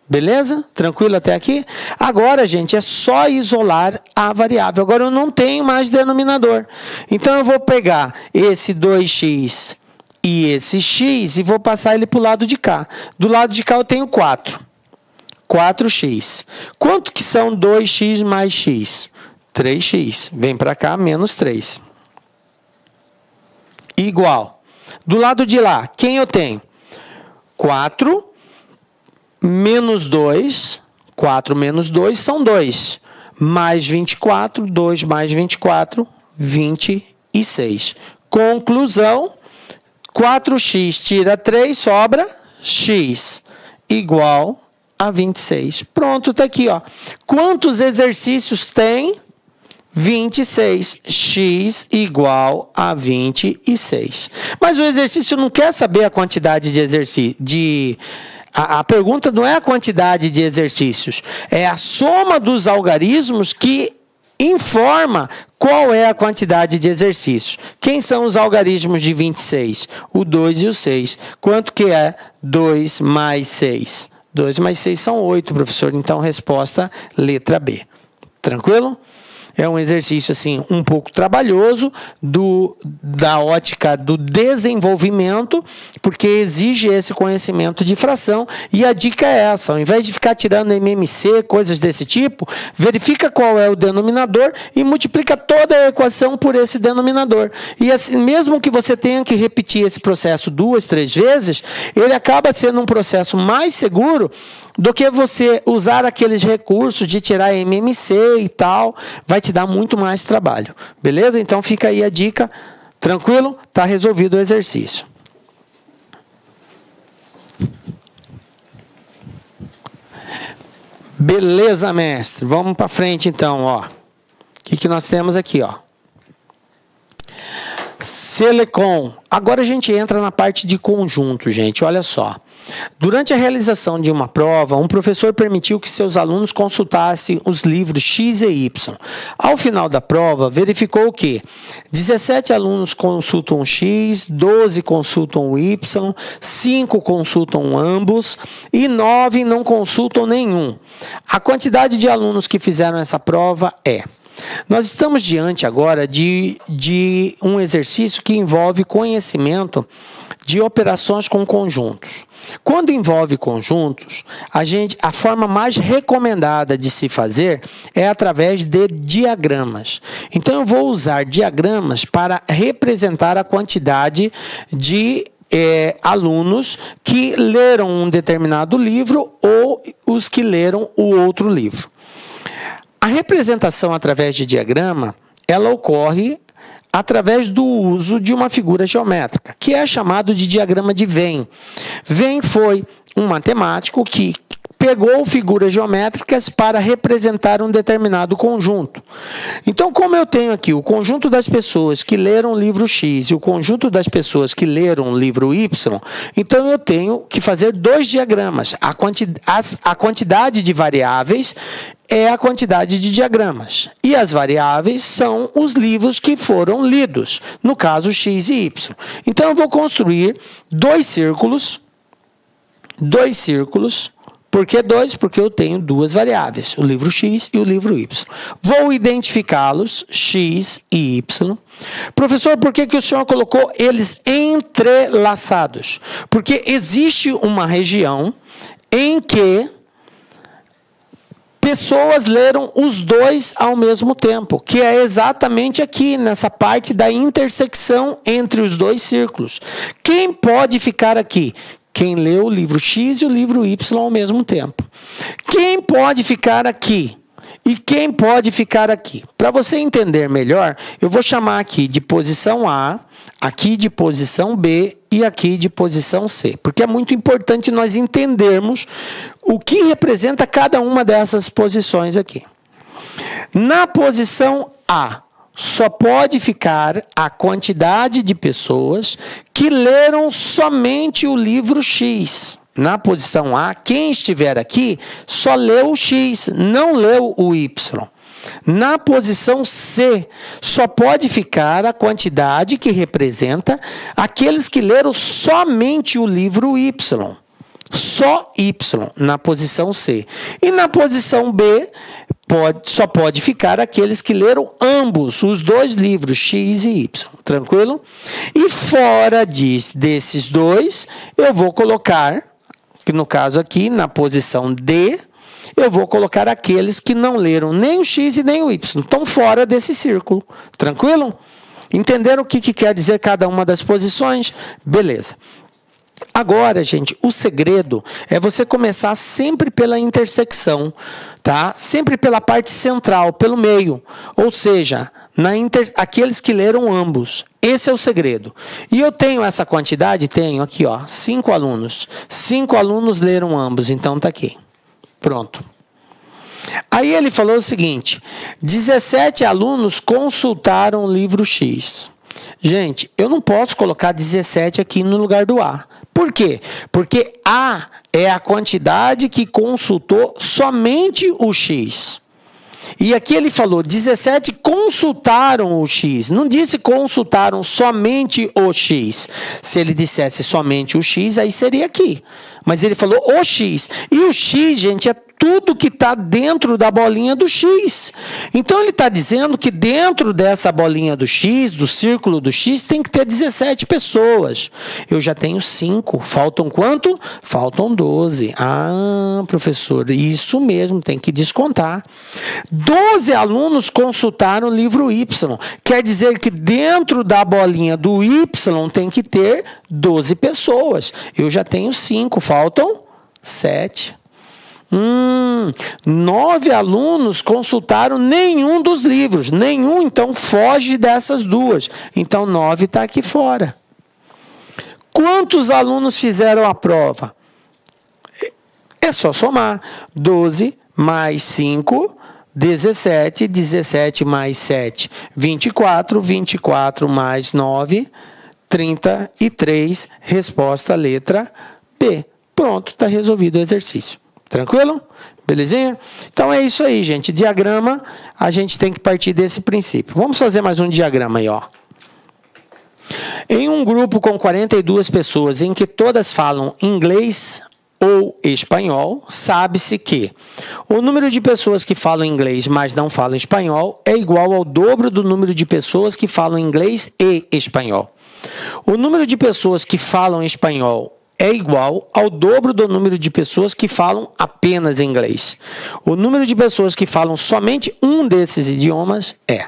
Beleza? Tranquilo até aqui? Agora, gente, é só isolar a variável. Agora, eu não tenho mais denominador. Então, eu vou pegar esse 2x e esse x e vou passar ele para o lado de cá. Do lado de cá, eu tenho 4. 4x. Quanto que são 2x mais x? 3x. Vem para cá, menos 3. Igual. Do lado de lá, quem eu tenho? 4 menos 2. 4 menos 2 são 2. Mais 24. 2 mais 24, 26. Conclusão. 4x tira 3, sobra x. Igual a 26. Pronto, está aqui, ó. Quantos exercícios tem? 26. X igual a 26. Mas o exercício não quer saber a quantidade de exercícios. A pergunta não é a quantidade de exercícios. É a soma dos algarismos que informa qual é a quantidade de exercícios. Quem são os algarismos de 26? O 2 e o 6. Quanto que é 2 mais 6? 2 mais 6 são 8, professor. Então, resposta letra B. Tranquilo? É um exercício assim um pouco trabalhoso da ótica do desenvolvimento, porque exige esse conhecimento de fração. E a dica é essa: ao invés de ficar tirando MMC, coisas desse tipo, verifica qual é o denominador e multiplica toda a equação por esse denominador. E assim, mesmo que você tenha que repetir esse processo 2, 3 vezes, ele acaba sendo um processo mais seguro do que você usar aqueles recursos de tirar MMC e tal. Vai te dar muito mais trabalho. Beleza? Então fica aí a dica. Tranquilo? Está resolvido o exercício. Beleza, mestre. Vamos para frente então, ó. O que nós temos aqui, ó? Selecom. Agora a gente entra na parte de conjunto, gente. Olha só. Durante a realização de uma prova, um professor permitiu que seus alunos consultassem os livros X e Y. Ao final da prova, verificou que 17 alunos consultam X, 12 consultam Y, 5 consultam ambos e 9 não consultam nenhum. A quantidade de alunos que fizeram essa prova é... Nós estamos diante agora de um exercício que envolve conhecimento de operações com conjuntos. Quando envolve conjuntos, a forma mais recomendada de se fazer é através de diagramas. Então, eu vou usar diagramas para representar a quantidade de alunos que leram um determinado livro ou os que leram o outro livro. A representação através de diagrama, ela ocorre através do uso de uma figura geométrica, que é chamado de diagrama de Venn. Venn foi um matemático que pegou figuras geométricas para representar um determinado conjunto. Então, como eu tenho aqui o conjunto das pessoas que leram o livro X e o conjunto das pessoas que leram o livro Y, então eu tenho que fazer dois diagramas. A quantidade de variáveis é a quantidade de diagramas. E as variáveis são os livros que foram lidos, no caso X e Y. Então, eu vou construir dois círculos. Por que dois? Porque eu tenho duas variáveis, o livro X e o livro Y. Vou identificá-los, X e Y. Professor, por que o senhor colocou eles entrelaçados? Porque existe uma região em que pessoas leram os dois ao mesmo tempo, que é exatamente aqui, nessa parte da intersecção entre os dois círculos. Quem pode ficar aqui? Quem leu o livro X e o livro Y ao mesmo tempo. Quem pode ficar aqui? E quem pode ficar aqui? Para você entender melhor, eu vou chamar aqui de posição A, aqui de posição B e aqui de posição C. Porque é muito importante nós entendermos o que representa cada uma dessas posições aqui. Na posição A, só pode ficar a quantidade de pessoas que leram somente o livro X. Na posição A, quem estiver aqui só leu o X, não leu o Y. Na posição C, só pode ficar a quantidade que representa aqueles que leram somente o livro Y. Só Y, na posição C. E na posição B, só pode ficar aqueles que leram ambos, os dois livros, X e Y. Tranquilo? E fora desses dois, eu vou colocar, que no caso aqui, na posição D, eu vou colocar aqueles que não leram nem o X e nem o Y. Estão fora desse círculo. Tranquilo? Entenderam o que quer dizer cada uma das posições? Beleza. Agora, gente, o segredo é você começar sempre pela intersecção, tá? Sempre pela parte central, pelo meio. Ou seja, aqueles que leram ambos. Esse é o segredo. E eu tenho essa quantidade? Tenho aqui, ó, 5 alunos. 5 alunos leram ambos, então tá aqui. Pronto. Aí ele falou o seguinte: 17 alunos consultaram o livro X. Gente, eu não posso colocar 17 aqui no lugar do A. Por quê? Porque A é a quantidade que consultou somente o X. E aqui ele falou, 17 consultaram o X. Não disse consultaram somente o X. Se ele dissesse somente o X, aí seria aqui. Mas ele falou o X. E o X, gente, é tudo que está dentro da bolinha do X. Então, ele está dizendo que dentro dessa bolinha do X, do círculo do X, tem que ter 17 pessoas. Eu já tenho 5. Faltam quanto? Faltam 12. Ah, professor, isso mesmo, tem que descontar. 12 alunos consultaram o livro Y. Quer dizer que dentro da bolinha do Y tem que ter 12 pessoas. Eu já tenho 5. Faltam 7. 9 alunos consultaram nenhum dos livros. Nenhum, então foge dessas duas. Então 9 está aqui fora. Quantos alunos fizeram a prova? É só somar. 12 mais 5, 17. 17 mais 7, 24. 24 mais 9, 33. Resposta letra B. Pronto, está resolvido o exercício. Tranquilo? Belezinha? Então é isso aí, gente. Diagrama, a gente tem que partir desse princípio. Vamos fazer mais um diagrama aí, ó. Em um grupo com 42 pessoas em que todas falam inglês ou espanhol, sabe-se que o número de pessoas que falam inglês, mas não falam espanhol, é igual ao dobro do número de pessoas que falam inglês e espanhol. O número de pessoas que falam espanhol é igual ao dobro do número de pessoas que falam apenas inglês. O número de pessoas que falam somente um desses idiomas é.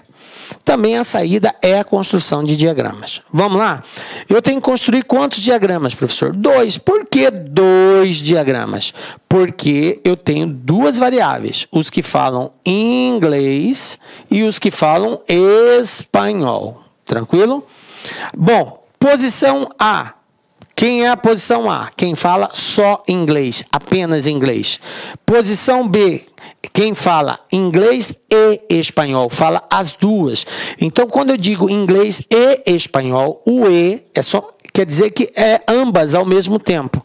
Também a saída é a construção de diagramas. Vamos lá? Eu tenho que construir quantos diagramas, professor? 2. Por que 2 diagramas? Porque eu tenho 2 variáveis. Os que falam inglês e os que falam espanhol. Tranquilo? Bom, posição A. Quem é a posição A? Quem fala só inglês, apenas inglês. Posição B, quem fala inglês e espanhol, fala as duas. Então, quando eu digo inglês e espanhol, o E quer dizer que é ambas ao mesmo tempo.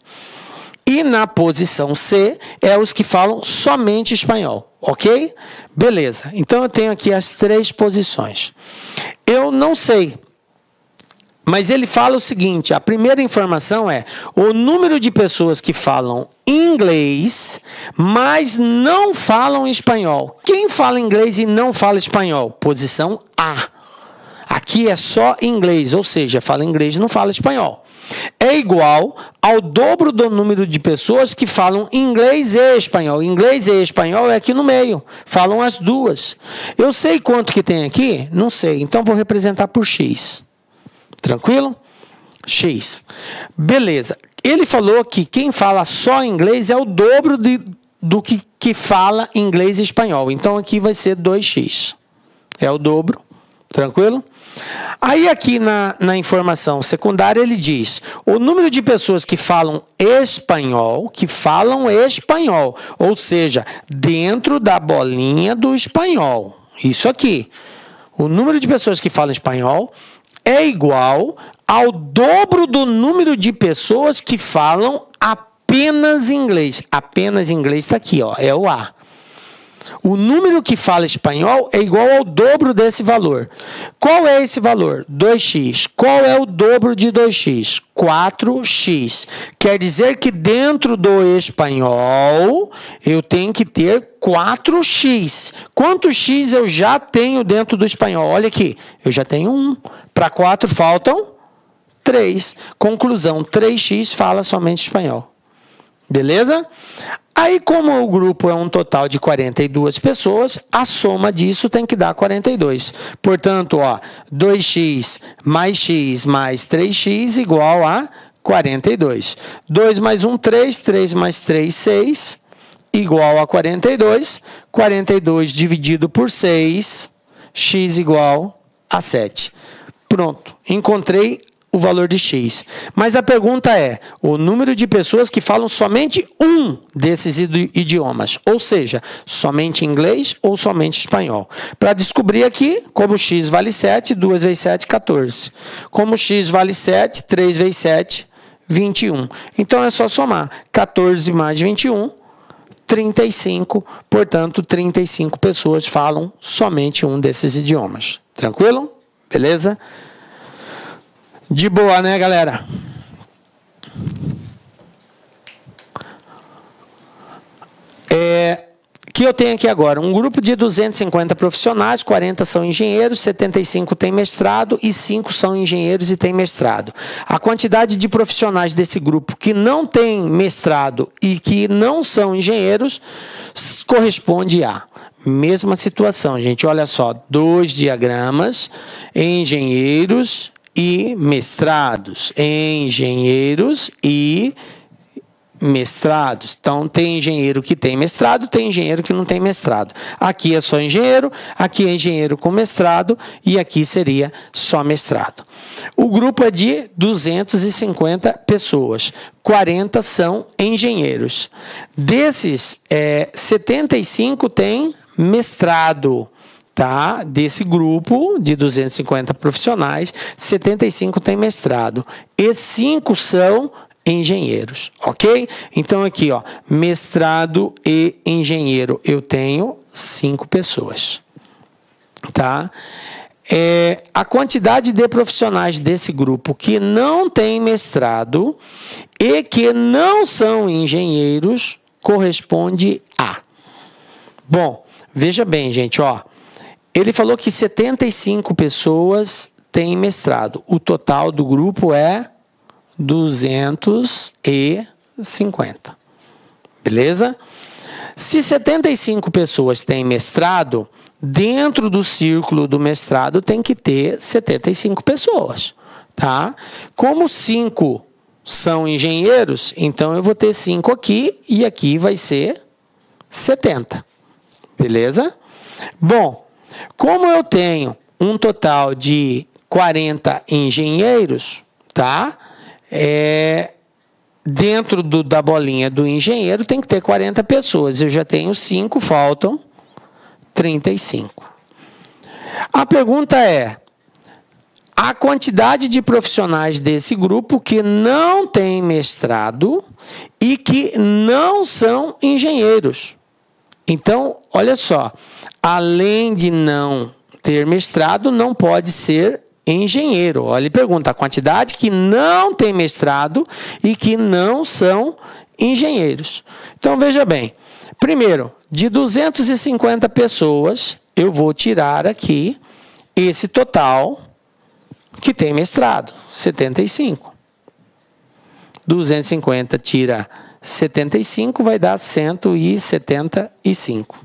E na posição C, é os que falam somente espanhol, ok? Beleza, então eu tenho aqui as 3 posições. Eu não sei. Mas ele fala o seguinte, a primeira informação é o número de pessoas que falam inglês, mas não falam espanhol. Quem fala inglês e não fala espanhol? Posição A. Aqui é só inglês, ou seja, fala inglês e não fala espanhol. É igual ao dobro do número de pessoas que falam inglês e espanhol. Inglês e espanhol é aqui no meio. Falam as duas. Eu sei quanto que tem aqui? Não sei. Então, vou representar por X. Tranquilo? X. Beleza. Ele falou que quem fala só inglês é o dobro do que fala inglês e espanhol. Então, aqui vai ser 2x. É o dobro. Tranquilo? Aí, aqui na informação secundária, ele diz o número de pessoas que falam espanhol, ou seja, dentro da bolinha do espanhol. Isso aqui. O número de pessoas que falam espanhol é igual ao dobro do número de pessoas que falam apenas inglês. Apenas inglês está aqui, ó, é o A. O número que fala espanhol é igual ao dobro desse valor. Qual é esse valor? 2x. Qual é o dobro de 2x? 4x. Quer dizer que dentro do espanhol eu tenho que ter 4x. Quantos x eu já tenho dentro do espanhol? Olha aqui, eu já tenho 1. Para 4 faltam 3. Conclusão, 3x fala somente espanhol. Beleza? Aí, como o grupo é um total de 42 pessoas, a soma disso tem que dar 42. Portanto, ó, 2x mais 3x igual a 42. 2 mais 1, 3. 3 mais 3, 6. Igual a 42. 42 dividido por 6. X igual a 7. Pronto. Encontrei o valor de x. Mas a pergunta é, o número de pessoas que falam somente um desses idiomas, ou seja, somente inglês ou somente espanhol. Para descobrir aqui, como x vale 7, 2 vezes 7, 14. Como x vale 7, 3 vezes 7, 21. Então é só somar 14 mais 21, 35. Portanto, 35 pessoas falam somente um desses idiomas. Tranquilo? Beleza? De boa, né, galera? que eu tenho aqui agora? Um grupo de 250 profissionais, 40 são engenheiros, 75 têm mestrado e 5 são engenheiros e têm mestrado. A quantidade de profissionais desse grupo que não tem mestrado e que não são engenheiros corresponde a... Mesma situação, gente. Olha só, 2 diagramas, engenheiros e mestrados. Engenheiros e mestrados. Então, tem engenheiro que tem mestrado, tem engenheiro que não tem mestrado. Aqui é só engenheiro, aqui é engenheiro com mestrado e aqui seria só mestrado. O grupo é de 250 pessoas, 40 são engenheiros. Desses, 75 têm mestrado. Tá? Desse grupo de 250 profissionais, 75 têm mestrado e 5 são engenheiros, ok? Então aqui, ó, mestrado e engenheiro, eu tenho 5 pessoas, tá? A quantidade de profissionais desse grupo que não tem mestrado e que não são engenheiros corresponde a... Bom, veja bem, gente, ó, ele falou que 75 pessoas têm mestrado. O total do grupo é 250. Beleza? Se 75 pessoas têm mestrado, dentro do círculo do mestrado tem que ter 75 pessoas. Tá? Como 5 são engenheiros, então eu vou ter 5 aqui e aqui vai ser 70. Beleza? Bom, como eu tenho um total de 40 engenheiros, tá? Dentro da bolinha do engenheiro tem que ter 40 pessoas. Eu já tenho 5, faltam 35. A pergunta é: a quantidade de profissionais desse grupo que não tem mestrado e que não são engenheiros. Então, olha só, além de não ter mestrado, não pode ser engenheiro. Olha, ele pergunta a quantidade que não tem mestrado e que não são engenheiros. Então, veja bem, primeiro, de 250 pessoas, eu vou tirar aqui esse total que tem mestrado, 75. 250 tira 75, vai dar 175.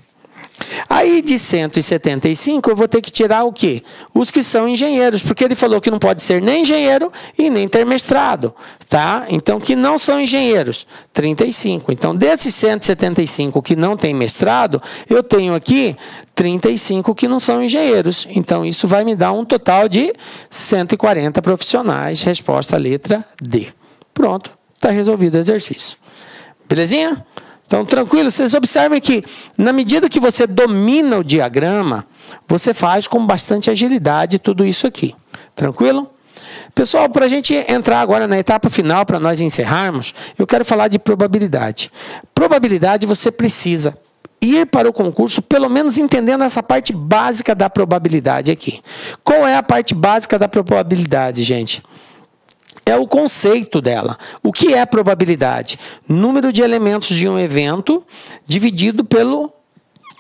Aí, de 175, eu vou ter que tirar o quê? Os que são engenheiros, porque ele falou que não pode ser nem engenheiro e nem ter mestrado, tá? Então, que não são engenheiros, 35. Então, desses 175 que não tem mestrado, eu tenho aqui 35 que não são engenheiros. Então, isso vai me dar um total de 140 profissionais. Resposta letra D. Pronto, está resolvido o exercício. Belezinha? Então, tranquilo, vocês observem que, na medida que você domina o diagrama, você faz com bastante agilidade tudo isso aqui. Tranquilo? Pessoal, para a gente entrar agora na etapa final, para nós encerrarmos, eu quero falar de probabilidade. Probabilidade, você precisa ir para o concurso, pelo menos entendendo essa parte básica da probabilidade aqui. Qual é a parte básica da probabilidade, gente? É o conceito dela. O que é probabilidade? Número de elementos de um evento dividido pelo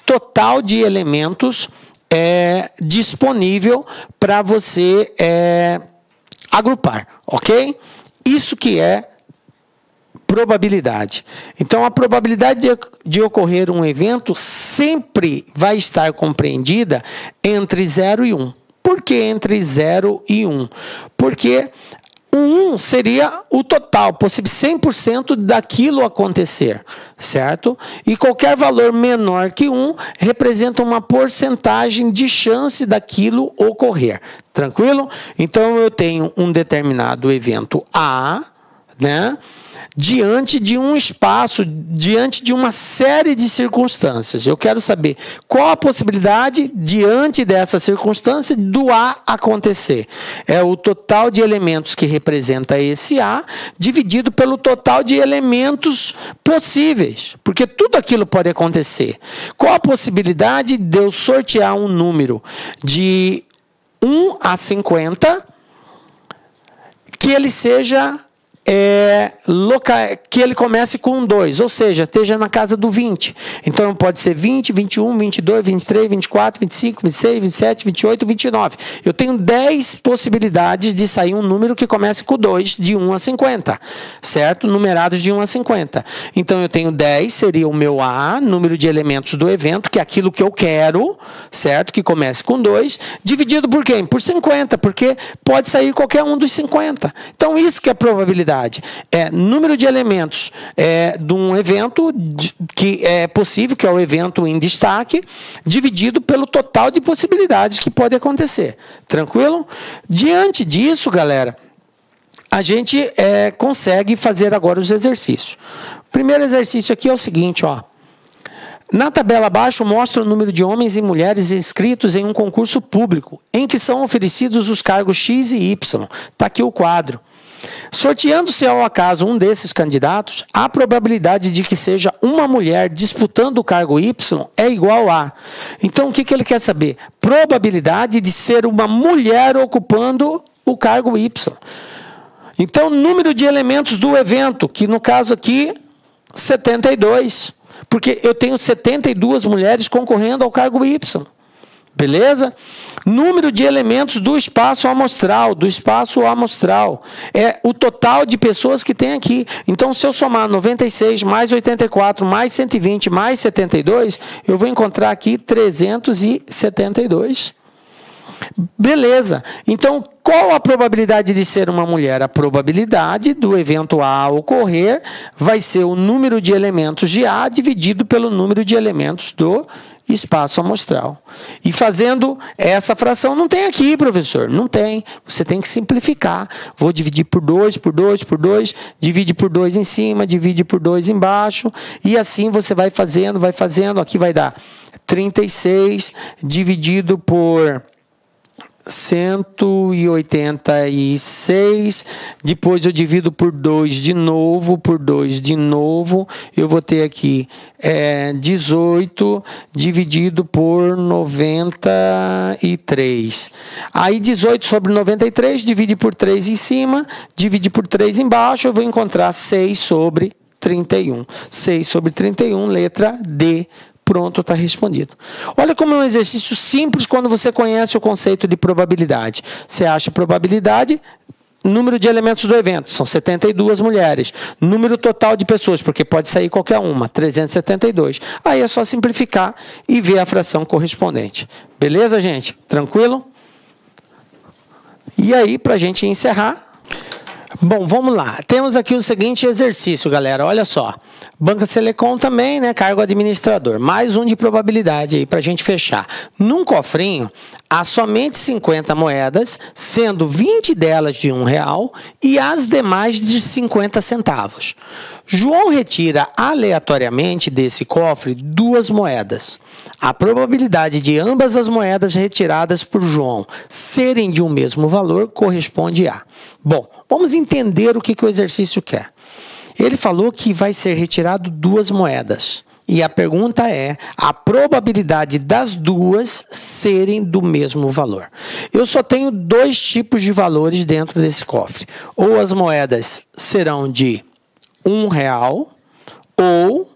total de elementos disponível para você agrupar, ok? Isso que é probabilidade. Então, a probabilidade de ocorrer um evento sempre vai estar compreendida entre 0 e 1. Por que entre 0 e 1? Porque o 1 seria o total, possível 100% daquilo acontecer, certo? E qualquer valor menor que 1 representa uma porcentagem de chance daquilo ocorrer. Tranquilo? Então, eu tenho um determinado evento A, né? Diante de um espaço, diante de uma série de circunstâncias. Eu quero saber qual a possibilidade, diante dessa circunstância, do A acontecer. É o total de elementos que representa esse A, dividido pelo total de elementos possíveis, porque tudo aquilo pode acontecer. Qual a possibilidade de eu sortear um número de 1 a 50, que ele seja que ele comece com 2, ou seja, esteja na casa do 20. Então, pode ser 20, 21, 22, 23, 24, 25, 26, 27, 28, 29. Eu tenho 10 possibilidades de sair um número que comece com 2, de 1 a 50, certo? Numerados de 1 a 50. Então, eu tenho 10, seria o meu A, número de elementos do evento, que é aquilo que eu quero, certo? Que comece com 2, dividido por quem? Por 50, porque pode sair qualquer um dos 50. Então, isso que é probabilidade. É número de elementos de um evento que é possível, que é o evento em destaque, dividido pelo total de possibilidades que pode acontecer. Tranquilo? Diante disso, galera, a gente consegue fazer agora os exercícios. O primeiro exercício aqui é o seguinte, ó. Na tabela abaixo mostra o número de homens e mulheres inscritos em um concurso público, em que são oferecidos os cargos X e Y. Está aqui o quadro. Sorteando-se ao acaso um desses candidatos, a probabilidade de que seja uma mulher disputando o cargo Y é igual a... Então, o que ele quer saber? Probabilidade de ser uma mulher ocupando o cargo Y. Então, número de elementos do evento, que no caso aqui, 72. Porque eu tenho 72 mulheres concorrendo ao cargo Y. Beleza? Número de elementos do espaço amostral, é o total de pessoas que tem aqui. Então, se eu somar 96 mais 84 mais 120 mais 72, eu vou encontrar aqui 372. Beleza. Então, qual a probabilidade de ser uma mulher? A probabilidade do evento A ocorrer vai ser o número de elementos de A dividido pelo número de elementos do espaço amostral. E fazendo essa fração, não tem aqui, professor. Não tem. Você tem que simplificar. Vou dividir por 2, por 2, por 2, divide por 2 em cima, divide por 2 embaixo, e assim você vai fazendo, aqui vai dar 36 dividido por 186, depois eu divido por 2 de novo, eu vou ter aqui 18 dividido por 93. Aí 18 sobre 93, divide por 3 em cima, divide por 3 embaixo, eu vou encontrar 6 sobre 31. 6 sobre 31, letra D. Pronto, está respondido. Olha como é um exercício simples quando você conhece o conceito de probabilidade. Você acha probabilidade, número de elementos do evento, são 72 mulheres. Número total de pessoas, porque pode sair qualquer uma, 372. Aí é só simplificar e ver a fração correspondente. Beleza, gente? Tranquilo? E aí, para a gente encerrar... Bom, vamos lá. Temos aqui o seguinte exercício, galera. Olha só. Banca Selecom também, né? Cargo administrador. Mais um de probabilidade aí para a gente fechar. Num cofrinho, há somente 50 moedas, sendo 20 delas de R$1 e as demais de 50 centavos. João retira aleatoriamente desse cofre 2 moedas. A probabilidade de ambas as moedas retiradas por João serem de um mesmo valor corresponde a... Bom, vamos entender o que o exercício quer. Ele falou que vai ser retirado 2 moedas. E a pergunta é a probabilidade das duas serem do mesmo valor. Eu só tenho 2 tipos de valores dentro desse cofre. Ou as moedas serão de R$1 ou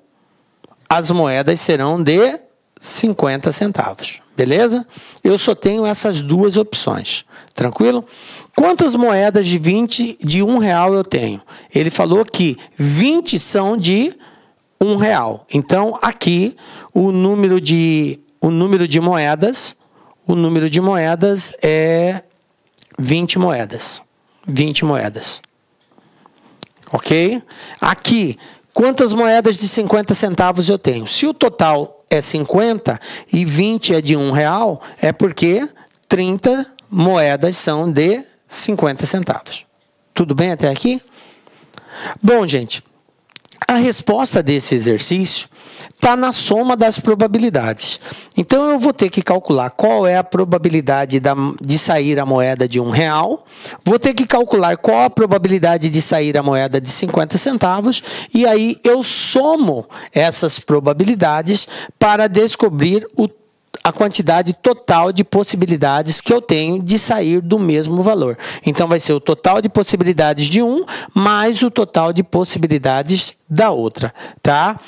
as moedas serão de 50 centavos. Beleza? Eu só tenho essas 2 opções. Tranquilo? Quantas moedas de R$1 eu tenho? Ele falou que 20 são de R$1. Então, aqui, o número de moedas é 20 moedas. 20 moedas. Ok? Aqui, quantas moedas de 50 centavos eu tenho? Se o total é 50 e 20 é de R$1, é porque 30 moedas são de 50 centavos. Tudo bem até aqui? Bom, gente, a resposta desse exercício está na soma das probabilidades. Então, eu vou ter que calcular qual é a probabilidade de sair a moeda de R$1, vou ter que calcular qual a probabilidade de sair a moeda de 50 centavos, e aí eu somo essas probabilidades para descobrir o a quantidade total de possibilidades que eu tenho de sair do mesmo valor. Então, vai ser o total de possibilidades de um mais o total de possibilidades da outra, tá?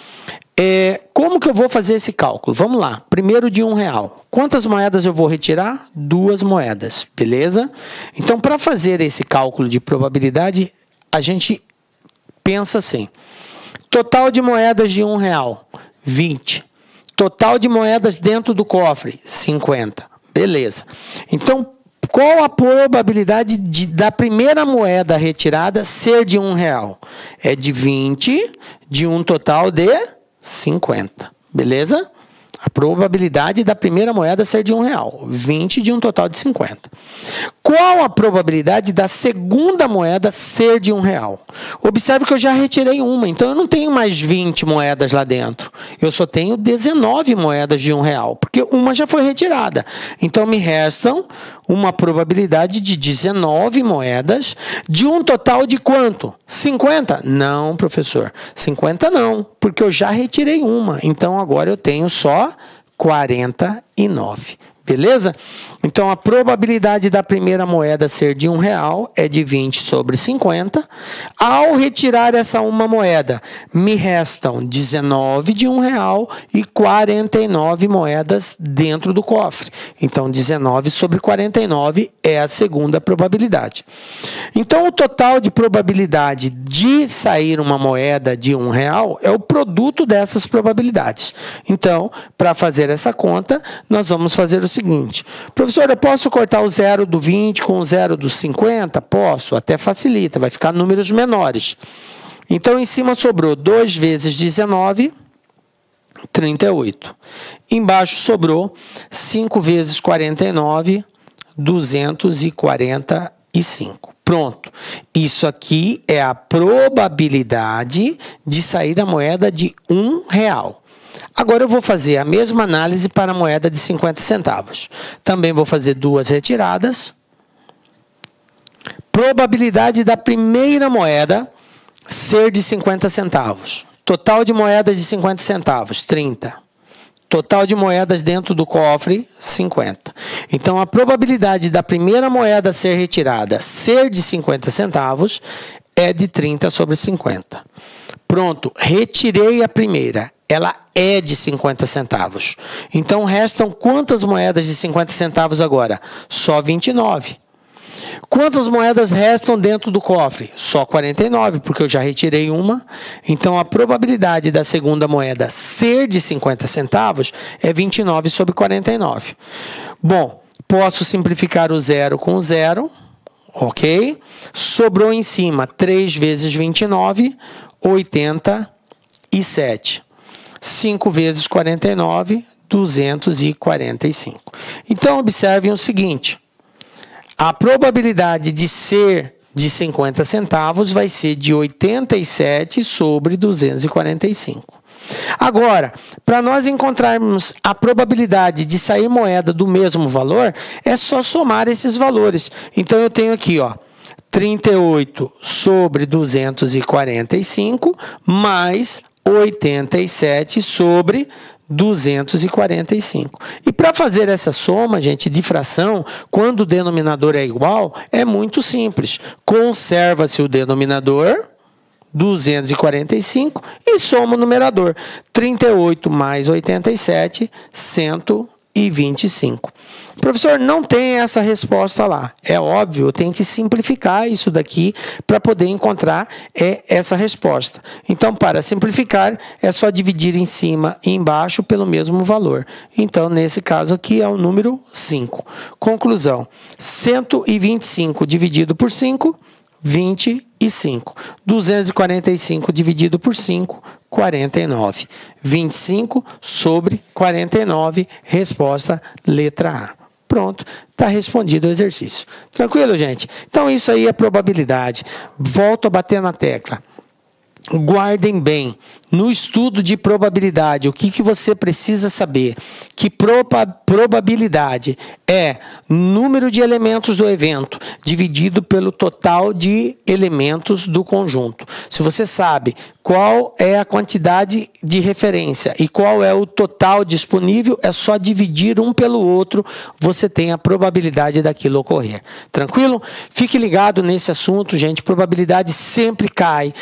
Como que eu vou fazer esse cálculo? Vamos lá. Primeiro de R$1. Quantas moedas eu vou retirar? 2 moedas, beleza? Então, para fazer esse cálculo de probabilidade, a gente pensa assim. Total de moedas de R$1, 20. Total de moedas dentro do cofre, 50. Beleza. Então, qual a probabilidade da primeira moeda retirada ser de R$1? É de 20 de um total de 50. Beleza? A probabilidade da primeira moeda ser de R$1, 20 de um total de 50. Qual a probabilidade da segunda moeda ser de R$1? Observe que eu já retirei uma, então eu não tenho mais 20 moedas lá dentro. Eu só tenho 19 moedas de R$1, porque uma já foi retirada. Então me restam uma probabilidade de 19 moedas de um total de quanto? 50? Não, professor. 50 não, porque eu já retirei uma. Então agora eu tenho só 49. Beleza? Então, a probabilidade da primeira moeda ser de R$1 é de 20 sobre 50. Ao retirar essa uma moeda, me restam 19 de R$1 e 49 moedas dentro do cofre. Então, 19 sobre 49 é a segunda probabilidade. Então, o total de probabilidade de sair uma moeda de R$1 é o produto dessas probabilidades. Então, para fazer essa conta, nós vamos fazer o seguinte. Professor, eu posso cortar o 0 do 20 com o 0 do 50? Posso, até facilita, vai ficar números menores. Então, em cima sobrou 2 vezes 19, 38. Embaixo sobrou 5 vezes 49, 245. Pronto. Isso aqui é a probabilidade de sair a moeda de R$1. Agora eu vou fazer a mesma análise para a moeda de 50 centavos. Também vou fazer 2 retiradas. Probabilidade da primeira moeda ser de 50 centavos. Total de moedas de 50 centavos, 30. Total de moedas dentro do cofre, 50. Então, a probabilidade da primeira moeda a ser retirada ser de 50 centavos é de 30 sobre 50. Pronto, retirei a primeira. Ela é de 50 centavos. Então, restam quantas moedas de 50 centavos agora? Só 29. Quantas moedas restam dentro do cofre? Só 49, porque eu já retirei uma. Então, a probabilidade da segunda moeda ser de 50 centavos é 29 sobre 49. Bom, posso simplificar o 0 com o 0, ok? Sobrou em cima 3 vezes 29, 87. 5 vezes 49, 245. Então, observem o seguinte. A probabilidade de ser de 50 centavos vai ser de 87 sobre 245. Agora, para nós encontrarmos a probabilidade de sair moeda do mesmo valor, é só somar esses valores. Então, eu tenho aqui, ó, 38 sobre 245 mais 87 sobre 245. E para fazer essa soma, gente, de fração, quando o denominador é igual, é muito simples. Conserva-se o denominador, 245, e soma o numerador. 38 mais 87, 125. Professor, não tem essa resposta lá. É óbvio, eu tenho que simplificar isso daqui para poder encontrar essa resposta. Então, para simplificar, é só dividir em cima e embaixo pelo mesmo valor. Então, nesse caso aqui é o número 5. Conclusão, 125 dividido por 5, 25. 245 dividido por 5, 49. 25 sobre 49, resposta letra A. Pronto, está respondido o exercício. Tranquilo, gente? Então, isso aí é probabilidade. Volto a bater na tecla. Guardem bem, no estudo de probabilidade, o que você precisa saber? Que probabilidade é número de elementos do evento dividido pelo total de elementos do conjunto. Se você sabe qual é a quantidade de referência e qual é o total disponível, é só dividir um pelo outro, você tem a probabilidade daquilo ocorrer. Tranquilo? Fique ligado nesse assunto, gente. Probabilidade sempre cai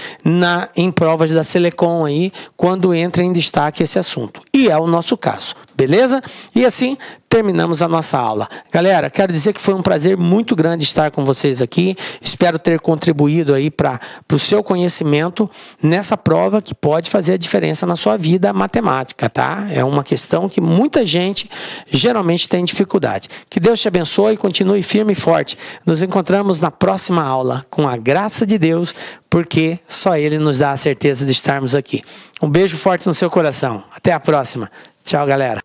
em provas da Selecom aí, quando entra em destaque esse assunto. E é o nosso caso. Beleza? E assim terminamos a nossa aula. Galera, quero dizer que foi um prazer muito grande estar com vocês aqui. Espero ter contribuído aí para o seu conhecimento nessa prova que pode fazer a diferença na sua vida matemática, tá? É uma questão que muita gente geralmente tem dificuldade. Que Deus te abençoe e continue firme e forte. Nos encontramos na próxima aula, com a graça de Deus, porque só Ele nos dá a certeza de estarmos aqui. Um beijo forte no seu coração. Até a próxima. Tchau, galera.